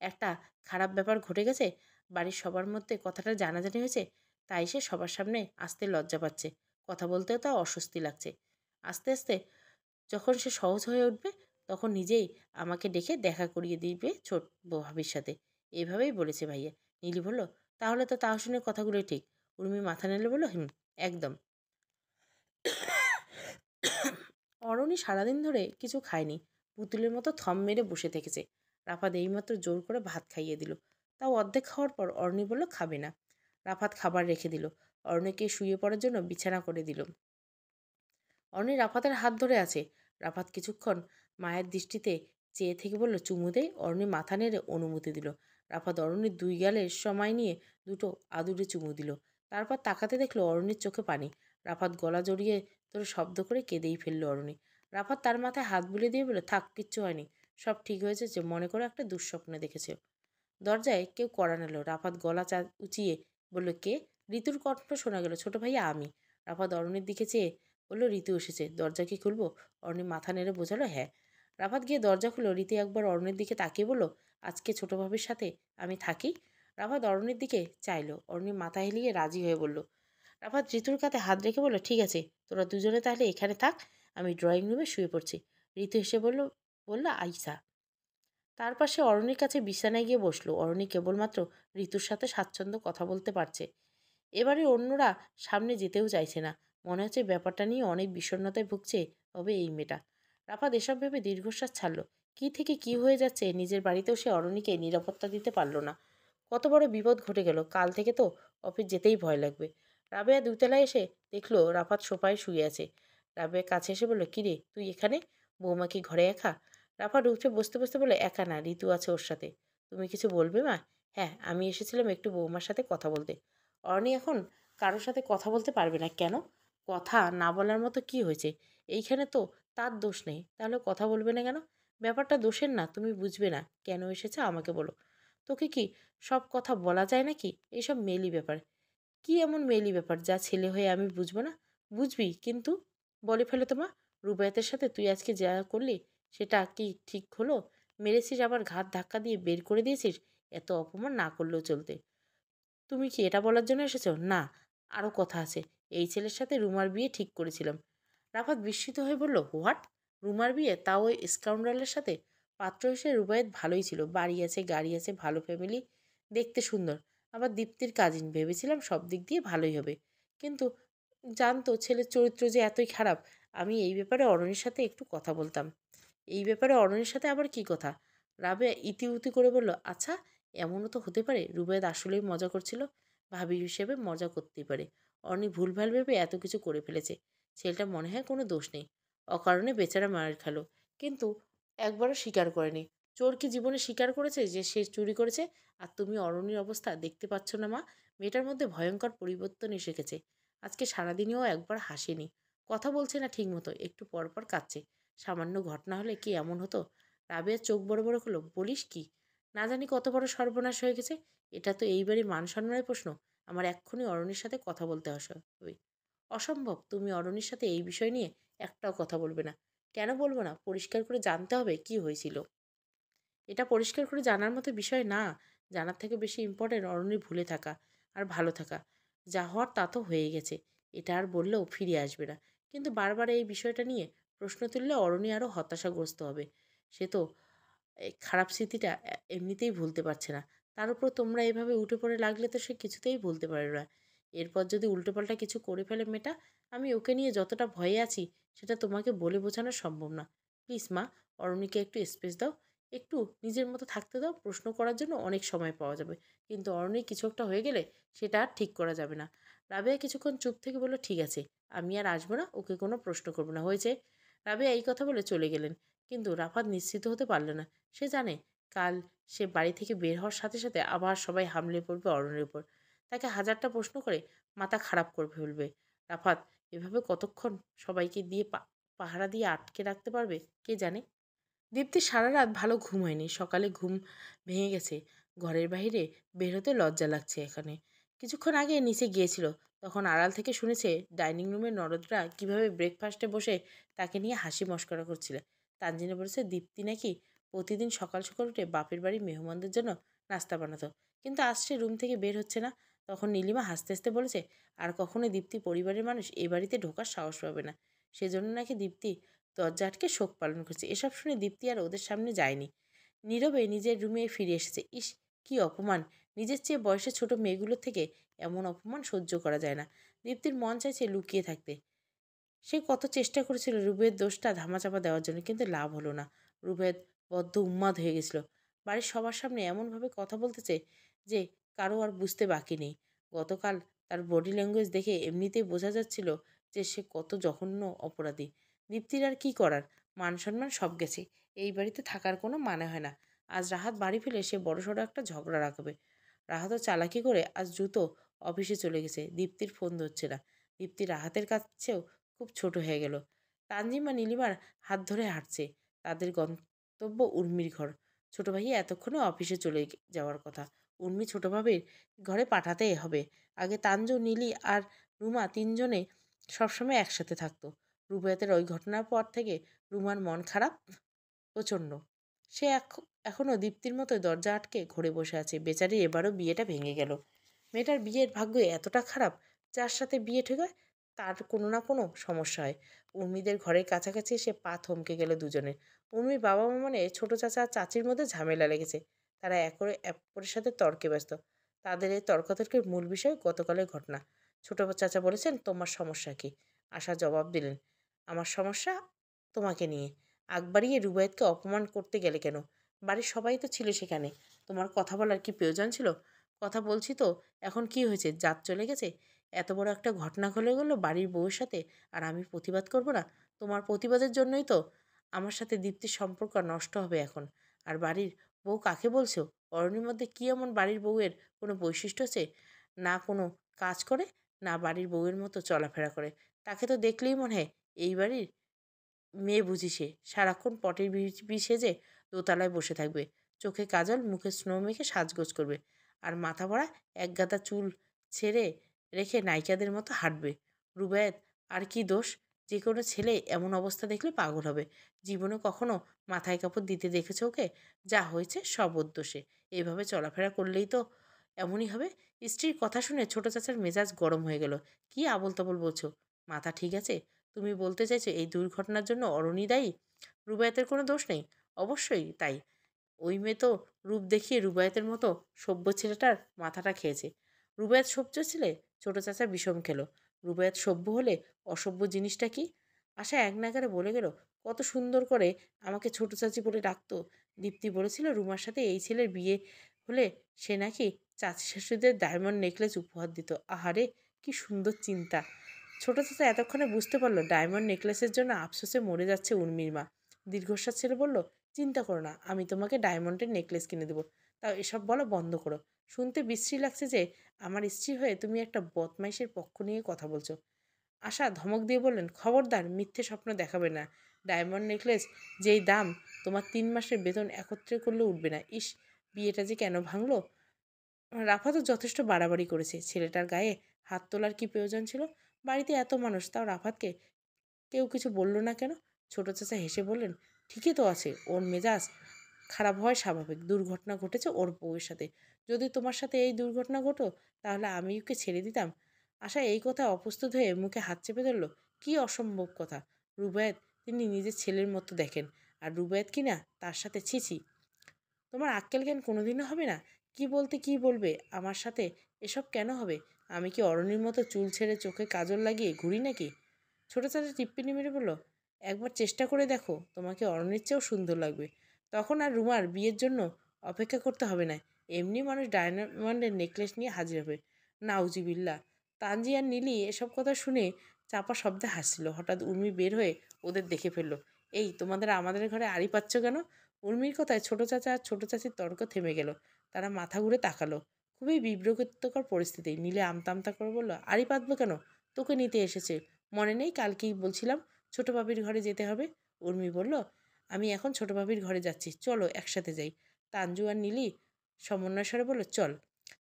একটা খারাপ ব্যাপার ঘটে গেছে, বাড়ির সবার মধ্যে কথাটা জানাজানি হয়েছে, তাই সে সবার সামনে আসতে লজ্জা পাচ্ছে, কথা বলতেও তার অস্বস্তি লাগছে। আস্তে আস্তে যখন সে সহজ হয়ে উঠবে, তখন নিজেই আমাকে ডেকে দেখা করিয়ে দিবে ছোট ভাবির সাথে। এভাবেই বলেছে ভাইয়া। নীলি বলল, তাহলে তো তাহসিনের কথাগুলোই ঠিক। উর্মি মাথা নেড়ে বলল, হুম, একদম। অরণি সারাদিন ধরে কিছু খায়নি, পুতুলের মতো থম মেরে বসে থেকেছে। রাফাত এইমাত্র জোর করে ভাত খাইয়ে দিল, তাও অর্ধেক খাওয়ার পর অরণি বলল খাবে না। রাফাত খাবার রেখে দিল, অরণিকে শুয়ে পড়ার জন্য বিছানা করে দিল। অরণি রাফাতের হাত ধরে আছে। রাফাত কিছুক্ষণ মায়ের দৃষ্টিতে চেয়ে থেকে বলল, চুমু দেয়। অরণি মাথা নেড়ে অনুমতি দিল। রাফাত অরণির দুই গালের সময় নিয়ে দুটো আদুরে চুমু দিল। তারপর তাকাতে দেখলো অরণির চোখে পানি। রাফাত গলা জড়িয়ে ধরে শব্দ করে কেঁদেই ফেলল অরণি। রাফাত তার মাথায় হাত বুলিয়ে দিয়ে বলল, থাক, কিচ্ছু হয়নি, সব ঠিক হয়েছে, যে মনে করে একটা দুঃস্বপ্ন দেখেছে। দরজায় কেউ কড়া নাড়ল। রাফাত গলা উঁচিয়ে বলল, কে? ঋতুর কণ্ঠ শোনা গেল। ছোট ভাইয়া, আমি। রাফাত অরণির দিকে চেয়ে বলল, ঋতু এসেছে, দরজা কি খুলবো? অরণি মাথা নেড়ে বোঝালো, হ্যাঁ। রাফাত গিয়ে দরজা খুলল। রীতি একবার অরণির দিকে তাকিয়ে বলল, আজকে ছোট ভাবির সাথে আমি থাকি? রাফাত অরণির দিকে চাইল। অরণি মাথা হেলিয়ে রাজি হয়ে বলল। রাফাত ঋতুর কাঁধে হাত রেখে বলল, ঠিক আছে, তোরা দুজনে তাহলে এখানে থাক, আমি ড্রয়িং রুমে শুয়ে পড়ছি। ঋতু এসে বলল আইসা। তার পাশে অরণির কাছে বিছানায় গিয়ে বসলো। অরণি কেবলমাত্র ঋতুর সাথে স্বাচ্ছন্দ্য কথা বলতে পারছে। এবারে অন্যরা সামনে যেতেও চাইছে না। মনে হচ্ছে ব্যাপারটা নিয়ে অনেক বিষণ্ণতায় ভুগছে হবে এই মেয়েটা। রাফাত এসব ভেবে দীর্ঘশ্বাস ছাড়ল। কি থেকে কি হয়ে যাচ্ছে, নিজের বাড়িতেও সে অরণিকে নিরাপত্তা দিতে পারল না। কত বড় বিপদ ঘটে গেল, কাল থেকে তো অফিস যেতেই ভয় লাগবে। রাবেয়া দুতলায় এসে দেখলো রাফাত সোফায় শুয়ে আছে। রাবেয়া কাছে এসে বলল, কিরে তুই এখানে, বৌমা কি ঘরে একা? রাফাত উঠে বসতে বসতে বলে, একা না, ঋতু আছে ওর সাথে। তুমি কিছু বলবে মা? হ্যাঁ, আমি এসেছিলাম একটু বৌমার সাথে কথা বলতে। অরণি এখন কারোর সাথে কথা বলতে পারবে না কেন? কথা না বলার মতো কি হয়েছে? এইখানে তো তার দোষ নেই, তাহলে কথা বলবে না কেন? ব্যাপারটা দোষের না, তুমি বুঝবে না। কেন এসেছে আমাকে বলো। তোকে কি সব কথা বলা যায় নাকি? এইসব মেয়েলি ব্যাপার। কি এমন মেয়েলি ব্যাপার যা ছেলে হয়ে আমি বুঝবো না? বুঝবি কিন্তু। বলে ফেলে তোমা, রুবায়েতের সাথে তুই আজকে যা করলি সেটা কি ঠিক হলো? মেরেছিস, আবার ঘাট ধাক্কা দিয়ে বের করে দিয়েছিস। এত অপমান না করলেও চলতে। তুমি কি এটা বলার জন্য এসেছো? না, আরও কথা আছে। এই ছেলের সাথে রুমার বিয়ে ঠিক করেছিলাম। রাফাত বিস্মিত হয়ে বলল, হোয়াট? রুমার বিয়ে, তাও ওই স্কাউন্ডারের সাথে? পাত্র হিসেবে রুবায়েত ভালোই ছিল, বাড়ি আছে, গাড়ি আছে, ভালো ফ্যামিলি, দেখতে সুন্দর, আবার দীপ্তির কাজিন। ভেবেছিলাম সব দিক দিয়ে ভালোই হবে, কিন্তু জানতো ছেলের চরিত্র যে এতই খারাপ। আমি এই ব্যাপারে অরণির সাথে একটু কথা বলতাম। এই ব্যাপারে অরণির সাথে আবার কি কথা? রাবেয়া ইতিউতি করে বলল, আচ্ছা, এমনও তো হতে পারে রুবায়েত আসলেই মজা করছিল। ভাবি হিসেবে মজা করতেই পারে। অরণি ভুলভাল ভেবে এত কিছু করে ফেলেছে। ছেলেটা মনে হয় কোনো দোষ নেই, অকারণে বেচারা মার খেলো, কিন্তু একবারও স্বীকার করেনি। চোর কি জীবনে স্বীকার করেছে যে সে চুরি করেছে? আর তুমি অরণির অবস্থা দেখতে পাচ্ছ না মা? মেয়েটার মধ্যে ভয়ঙ্কর পরিবর্তন এসে গেছে। আজকে সারাদিনেও একবার হাসেনি, কথা বলছে না ঠিক মতো, একটু পর পর কাঁদছে। সামান্য ঘটনা হলে কি এমন হতো? রাবেয়ার চোখ বড় বড় হলো। বলিস কি? না জানি কত বড় সর্বনাশ হয়ে গেছে। এটা তো এইবারই মান সম্মানের প্রশ্ন। আমার এক্ষুনি অরণির সাথে কথা বলতে হবে। অসম্ভব, তুমি অরণির সাথে এই বিষয় নিয়ে একটাও কথা বলবে না? কেন বলবো না? পরিষ্কার করে জানতে হবে কি হয়েছিল। এটা পরিষ্কার করে জানার মতো বিষয় না। জানার থেকে বেশি ইম্পর্টেন্ট অরণির ভুলে থাকা আর ভালো থাকা। যা হওয়ার তা তো হয়ে গেছে, এটা আর বললেও ফিরে আসবে না। কিন্তু বারবার এই বিষয়টা নিয়ে প্রশ্ন তুললে অরণি আরও হতাশাগ্রস্ত হবে। সে তো এই খারাপ স্মৃতিটা এমনিতেই ভুলতে পারছে না। তার উপর তোমরা এভাবে উঠে পড়ে লাগলে তো সে কিছুতেই ভুলতে পারে না। এরপর যদি উল্টোপাল্টা কিছু করে ফেলে মেয়েটা, আমি ওকে নিয়ে যতটা ভয়ে আছি সেটা তোমাকে বলে বোঝানো সম্ভব না। প্লিজ মা, অরণিকে একটু স্পেস দাও, একটু নিজের মতো থাকতে দাও। প্রশ্ন করার জন্য অনেক সময় পাওয়া যাবে, কিন্তু অরণির কিছু একটা হয়ে গেলে সেটা আর ঠিক করা যাবে না। রাবেয়া কিছুক্ষণ চুপ থেকে বলল, ঠিক আছে, আমি আর আসবো না, ওকে কোনো প্রশ্ন করবো না, হয়েছে। রাবেয়া এই কথা বলে চলে গেলেন। কিন্তু রাফাত নিশ্চিত হতে পারল না। সে জানে কাল সে বাড়ি থেকে বের হওয়ার সাথে সাথে আবার সবাই হামলে পড়বে অরণ্যের উপর। তাকে হাজারটা প্রশ্ন করে মাথা খারাপ করে ফেলবে। রাফাত এভাবে কতক্ষণ সবাইকে দিয়ে পাহারা দিয়ে আটকে রাখতে পারবে কে জানে। দীপ্তি সারা রাত ভালো ঘুম হয়নি। সকালে ঘুম ভেঙে গেছে। ঘরের বাইরে বের হতে লজ্জা লাগছে এখানে। কিছুক্ষণ আগে নিচে গিয়েছিল, তখন আড়াল থেকে শুনেছে ডাইনিং রুমের নরদরা কিভাবে ব্রেকফাস্টে বসে তাকে নিয়ে হাসি মশকরা করছিল। তানজিনা বলেছে দীপ্তি নাকি প্রতিদিন সকাল সকাল উঠে বাপের বাড়ির মেহমানদের জন্য নাস্তা বানাতো, কিন্তু আজ সে রুম থেকে বের হচ্ছে না। তখন নীলিমা হাসতে হাসতে বলেছে আর কখনোই দীপ্তি পরিবারের মানুষ এই বাড়িতে ঢোকার সাহস পাবে না। সেজন্য নাকি দীপ্তি দরজা আটকে শোক পালন করছে। এসব শুনে দীপ্তি আর ওদের সামনে যায়নি, নীরবে নিজের রুমে ফিরে এসেছে। ইস, কি অপমান! নিজের চেয়ে বয়সে ছোট মেয়েগুলোর থেকে এমন অপমান সহ্য করা যায় না। দীপ্তির মন চাইছে লুকিয়ে থাকতে। সে কত চেষ্টা করেছিল রুবের দোষটা ধামাচাপা দেওয়ার জন্য, কিন্তু লাভ হলো না। রুবেদ বদ্ধ উন্মাদ হয়ে গেছিল। বাড়ির সবার সামনে এমনভাবে কথা বলতেছে যে কারো আর বুঝতে বাকি নেই। গতকাল তার বডি ল্যাঙ্গুয়েজ দেখে এমনিতেই বোঝা যাচ্ছিল যে সে কত জঘন্য অপরাধী। দীপ্তির আর কি করার, মান সম্মান সব গেছে। এই বাড়িতে থাকার কোনো মানে হয় না। আজ রাহাত বাড়ি ফিরে সে বড়সড় একটা ঝগড়া রাখবে। রাহাতও চালাকি করে আজ দ্রুত অফিসে চলে গেছে। দীপ্তির ফোন ধরছে না। দীপ্তি রাহাতের কাছেও খুব ছোট হয়ে গেল। তানজিমা নীলিমার হাত ধরে হাঁটছে। তাদের গন্তব্য উর্মির ঘর। ছোট ভাই এতক্ষণে অফিসে চলে যাওয়ার কথা। উর্মি ছোট ভাবির ঘরে পাঠাতেই হবে। আগে তানজু, নীলি আর রুমা তিনজনে সবসময় একসাথে থাকতো। রুবায়াতের ওই ঘটনার পর থেকে রুমার মন খারাপ প্রচণ্ড। সে এখনও দীপ্তির মতোই দরজা আটকে ঘরে বসে আছে। বেচারি এবারও বিয়েটা ভেঙে গেল। মেয়েটার বিয়ের ভাগ্য এতটা খারাপ, যার সাথে বিয়ে ঠিক হয় তার কোনো না কোনো সমস্যা হয়। উর্মিদের ঘরের কাছাকাছি এসে পা থমকে গেল দুজনের। উর্মির বাবা মা মানে ছোট চাচা আর চাচির মধ্যে ঝামেলা লেগেছে। তারা অপরের সাথে তর্কে ব্যস্ত। তাদের এই তর্কাতর্কির মূল বিষয় গতকালের ঘটনা। ছোট চাচা বলেছেন, তোমার সমস্যা কি? আশা জবাব দিলেন, আমার সমস্যা তোমাকে নিয়ে। আগ বাড়িয়ে রুবায়েতকে অপমান করতে গেলে কেন? বাড়ির সবাই তো ছিল সেখানে। তোমার কথা বলার কি প্রয়োজন ছিল? কথা বলছি তো। এখন কি হয়েছে? জাত চলে গেছে? এত বড় একটা ঘটনা ঘটে গেল বাড়ির বউয়ের সাথে, আর আমি প্রতিবাদ করব না? তোমার প্রতিবাদের জন্যই তো আমার সাথে দীপ্তির সম্পর্ক নষ্ট হবে এখন। আর বাড়ির বউ কাকে বলছো? অরণ্যের মধ্যে কি এমন বাড়ির বউয়ের কোনো বৈশিষ্ট্য আছে? না কোনো কাজ করে, না বাড়ির বউয়ের মতো চলাফেরা করে। তাকে তো দেখলেই মনে হয় এই বাড়ির মেয়ে বুঝি সে। সারাক্ষণ পটের বিবি সেজে দোতলায় বসে থাকবে। চোখে কাজল, মুখে স্নো মেখে সাজগোজ করবে। আর মাথা ভরা একগাদা চুল ছেড়ে রেখে নায়িকাদের মতো হাঁটবে। রুবায়েত আর কি দোষ? যে কোনো ছেলে এমন অবস্থা দেখলে পাগল হবে। জীবনে কখনো মাথায় কাপড় দিতে দেখেছ ওকে? যা হয়েছে সব ওর দোষে। এভাবে চলাফেরা করলেই তো এমনই হবে। স্ত্রীর কথা শুনে ছোট চাচার মেজাজ গরম হয়ে গেল। কি আবোল তাবোল বলছো? মাথা ঠিক আছে? তুমি বলতে চাইছো এই দুর্ঘটনার জন্য অরণি দায়ী? রুবায়েতের কোনো দোষ নেই? অবশ্যই তাই। ওই মেয়ে তো রূপ দেখিয়ে রুবায়েতের মতো সভ্য ছেলেটার মাথাটা খেয়েছে। রুবায়েত সভ্য ছেলে? ছোট চাচা বিষম খেলো। রুবায়েত সভ্য হলে অসভ্য জিনিসটা কি? আশা এক নাগারে বলে গেল, কত সুন্দর করে আমাকে ছোট চাচি বলে ডাকতো। দীপ্তি বলেছিল রুমার সাথে এই ছেলের বিয়ে হলে সে নাকি চাচি শাশুড়িদের ডায়মন্ড নেকলেস উপহার দিত। আহারে, কি সুন্দর চিন্তা! ছোট চাচা এতক্ষণে বুঝতে পারলো ডায়মন্ড নেকলেসের জন্য আফসোসে মরে যাচ্ছে উর্মির মা। দীর্ঘশ্বাস ছেড়ে বলল, চিন্তা করো না, আমি তোমাকে ডায়মন্ডের নেকলেস কিনে দেবো। তাও এসব বলা বন্ধ করো। শুনতে বিশ্রী লাগছে যে আমার স্ত্রী হয়ে তুমি একটা বদমাইশের পক্ষ নিয়ে কথা বলছো। আশা ধমক দিয়ে বললেন, খবরদার মিথ্যে স্বপ্ন দেখাবে না। ডায়মন্ড নেকলেস যেই দাম, তোমার 3 মাসের বেতন একত্রে করলে উঠবে না। ইস, বিয়েটা যে কেন ভাঙলো! রাফা তো যথেষ্ট বাড়াবাড়ি করেছে। ছেলেটার গায়ে হাত তোলার কি প্রয়োজন ছিল? বাড়িতে এত মানুষ, তাও রাফাতকে কেউ কিছু বলল না কেন? ছোট চাচা হেসে বললেন, ঠিকই তো আছে, ওর মেজাজ খারাপ হওয়াই স্বাভাবিক। দুর্ঘটনা ঘটেছে ওর বউয়ের সাথে। যদি তোমার সাথে এই দুর্ঘটনা ঘটো তাহলে আমি ওকে ছেড়ে দিতাম? আশা এই কথা অপ্রস্তুত হয়ে মুখে হাত চেপে ধরল। কি অসম্ভব কথা! রুবায়েত তিনি নিজের ছেলের মতো দেখেন, আর রুবায়েত কিনা তার সাথে ছিছি। তোমার আক্কেল জ্ঞান কোনোদিনও হবে না? কি বলতে কি বলবে আমার সাথে? এসব কেন হবে? আমি কি অরণির মতো চুল ছেড়ে চোখে কাজল লাগিয়ে ঘুরি নাকি? ছোট চাচা টিপ্পিনি মেরে বলল, একবার চেষ্টা করে দেখো, তোমাকে অরণির চেয়েও সুন্দর লাগবে। তখন আর রুমার বিয়ের জন্য অপেক্ষা করতে হবে না। এমনি মানুষ ডায়মন্ডের নেকলেস নিয়ে হাজির হবে। নাউজিবিল্লা! তানজি আর নীলি এসব কথা শুনে চাপা শব্দে হাসছিল। হঠাৎ উর্মি বের হয়ে ওদের দেখে ফেললো। এই তোমাদের আমাদের ঘরে আড়ি পাচ্ছ কেন? উর্মির কথায় ছোট চাচা আর ছোট চাচির তর্ক থেমে গেল। তারা মাথা ঘুরে তাকালো। খুবই বিব্রতকর পরিস্থিতি। নীলে আমতা আমতা করে বলল, আড়ি পাতবো কেন? তোকে নিতে এসেছে। মনে নেই কালকেই বলছিলাম ছোট ভাবির ঘরে যেতে হবে? উর্মি বলল, আমি এখন ছোট ভাবির ঘরে যাচ্ছি, চলো একসাথে যাই। তানজু আর নীলি সমন্বয় স্বরে বলল, চল।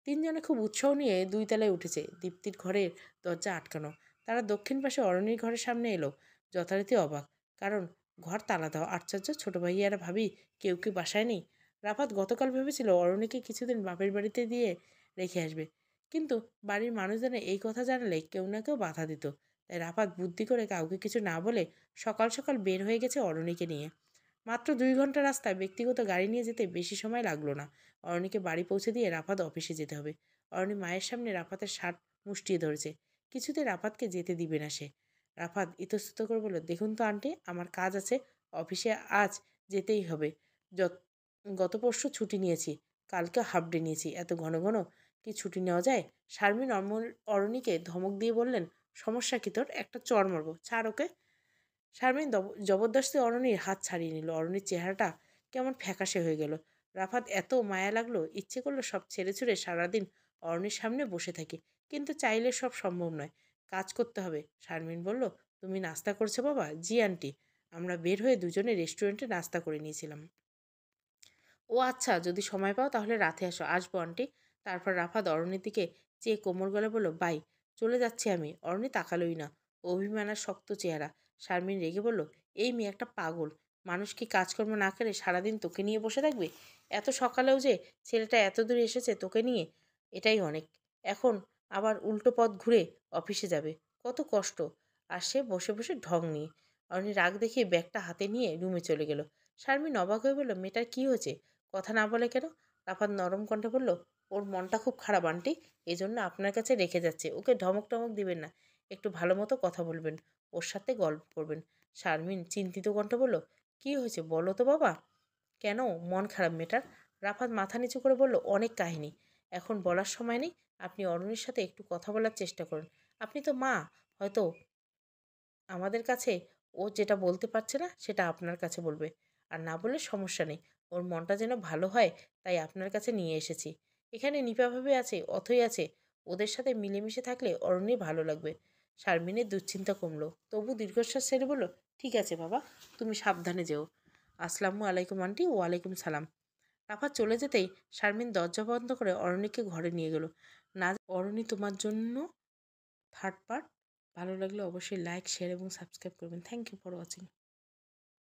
তিনজনে খুব উৎসাহ নিয়ে 2 তলায় উঠেছে। দীপ্তির ঘরের দরজা আটকানো। তারা দক্ষিণ পাশে অরণির ঘরের সামনে এলো। যথারীতি অবাক, কারণ ঘর তালা দেওয়া। আশ্চর্য, ছোট ভাইয়ারা ভাবি কেউ কি বাসায় নেই? রাফাত গতকাল ভেবেছিল অরণিকে কিছুদিন বাপের বাড়িতে দিয়ে রেখে আসবে, কিন্তু বাড়ির মানুষজনে এই কথা জানালে কেউ না কেউ বাধা দিত। তাই রাফাত বুদ্ধি করে কাউকে কিছু না বলে সকাল সকাল বের হয়ে গেছে অরণিকে নিয়ে। মাত্র 2 ঘন্টা রাস্তায় ব্যক্তিগত গাড়ি নিয়ে যেতে বেশি সময় লাগলো না। অরণিকে বাড়ি পৌঁছে দিয়ে রাফাত অফিসে যেতে হবে। অরণি মায়ের সামনে রাফাতের শার্ট মুষ্টিয়ে ধরেছে। কিছুতে রাফাতকে যেতে দিবে না সে। রাফাত ইতস্তত করে বলল, দেখুন তো আন্টি, আমার কাজ আছে, অফিসে আজ যেতেই হবে। গত পরশু ছুটি নিয়েছি, কালকে হাফ ডে নিয়েছি, এত ঘন ঘন কি ছুটি নেওয়া যায়? শারমিন অরণিকে ধমক দিয়ে বললেন, সমস্যা কি তোর? একটা চড় মারবো, ছাড় ওকে। শারমিন জবরদস্তি অরণির হাত ছাড়িয়ে নিল। অরণির চেহারাটা কেমন ফ্যাকাশে হয়ে গেল। রাফাত এত মায়া লাগলো, ইচ্ছে করলো সব ছেড়ে ছুড়ে সারাদিন অরণির সামনে বসে থাকি, কিন্তু চাইলে সব সম্ভব নয়, কাজ করতে হবে। শারমিন বলল, তুমি নাস্তা করছো বাবা? জি আন্টি, আমরা বের হয়ে দুজনে রেস্টুরেন্টে নাস্তা করে নিয়েছিলাম। ও আচ্ছা, যদি সময় পাও তাহলে রাতে আসো। আসবো আন্টি। তারপর রাফাত অরণির দিকে চেয়ে কোমর গলে বলল, বাই, চলে যাচ্ছি আমি। অরণি তাকালোই না। অভিমান আর শক্ত চেহারা। শারমিন রেগে বলল, এই মেয়ে একটা পাগল। মানুষ কি কাজকর্ম না করে সারাদিন তোকে নিয়ে বসে থাকবে? এত সকালেও যে ছেলেটা এত দূরে এসেছে তোকে নিয়ে, এটাই অনেক। এখন আবার উল্টো পথ ঘুরে অফিসে যাবে, কত কষ্ট। আর সে বসে বসে ঢং নিয়ে। অরণি রাগ দেখিয়ে ব্যাগটা হাতে নিয়ে রুমে চলে গেল। শারমিন অবাক হয়ে বলল, মেয়েটার কি হয়েছে? কথা না বলে কেন? রাফাত নরম কণ্ঠে বলল, ওর মনটা খুব খারাপ আন্টি, এই জন্য আপনার কাছে রেখে যাচ্ছে। ওকে ধমক টমক দিবেন না, একটু ভালো মতো কথা বলবেন, ওর সাথে গল্প করবেন। শারমিন চিন্তিত কণ্ঠে বলল, কি হয়েছে বলো তো বাবা? কেন মন খারাপ মেয়েটার? রাফাত মাথা নিচু করে বলল, অনেক কাহিনী, এখন বলার সময় নেই। আপনি অরুণের সাথে একটু কথা বলার চেষ্টা করুন। আপনি তো মা, হয়তো আমাদের কাছে ও যেটা বলতে পারছে না সেটা আপনার কাছে বলবে। আর না বললে সমস্যা নেই, ওর মনটা যেন ভালো হয়, তাই আপনার কাছে নিয়ে এসেছি। এখানে নিপাভাবে আছে, অথই আছে, ওদের সাথে মিলেমিশে থাকলে অরণ্যই ভালো লাগবে। শারমিনের দুশ্চিন্তা কমলো, তবু দীর্ঘশ্বাস ছেড়ে বলল, ঠিক আছে বাবা, তুমি সাবধানে যেও। আসসালামু আলাইকুম আন্টি। ওয়ালাইকুম সালাম। রাফা চলে যেতেই শারমিন দরজা বন্ধ করে অরণ্যকে ঘরে নিয়ে গেল। না, অরণ্য তোমার জন্য থার্ড পার্ট। ভালো লাগলে অবশ্যই লাইক, শেয়ার এবং সাবস্ক্রাইব করবেন। Thank you for watching.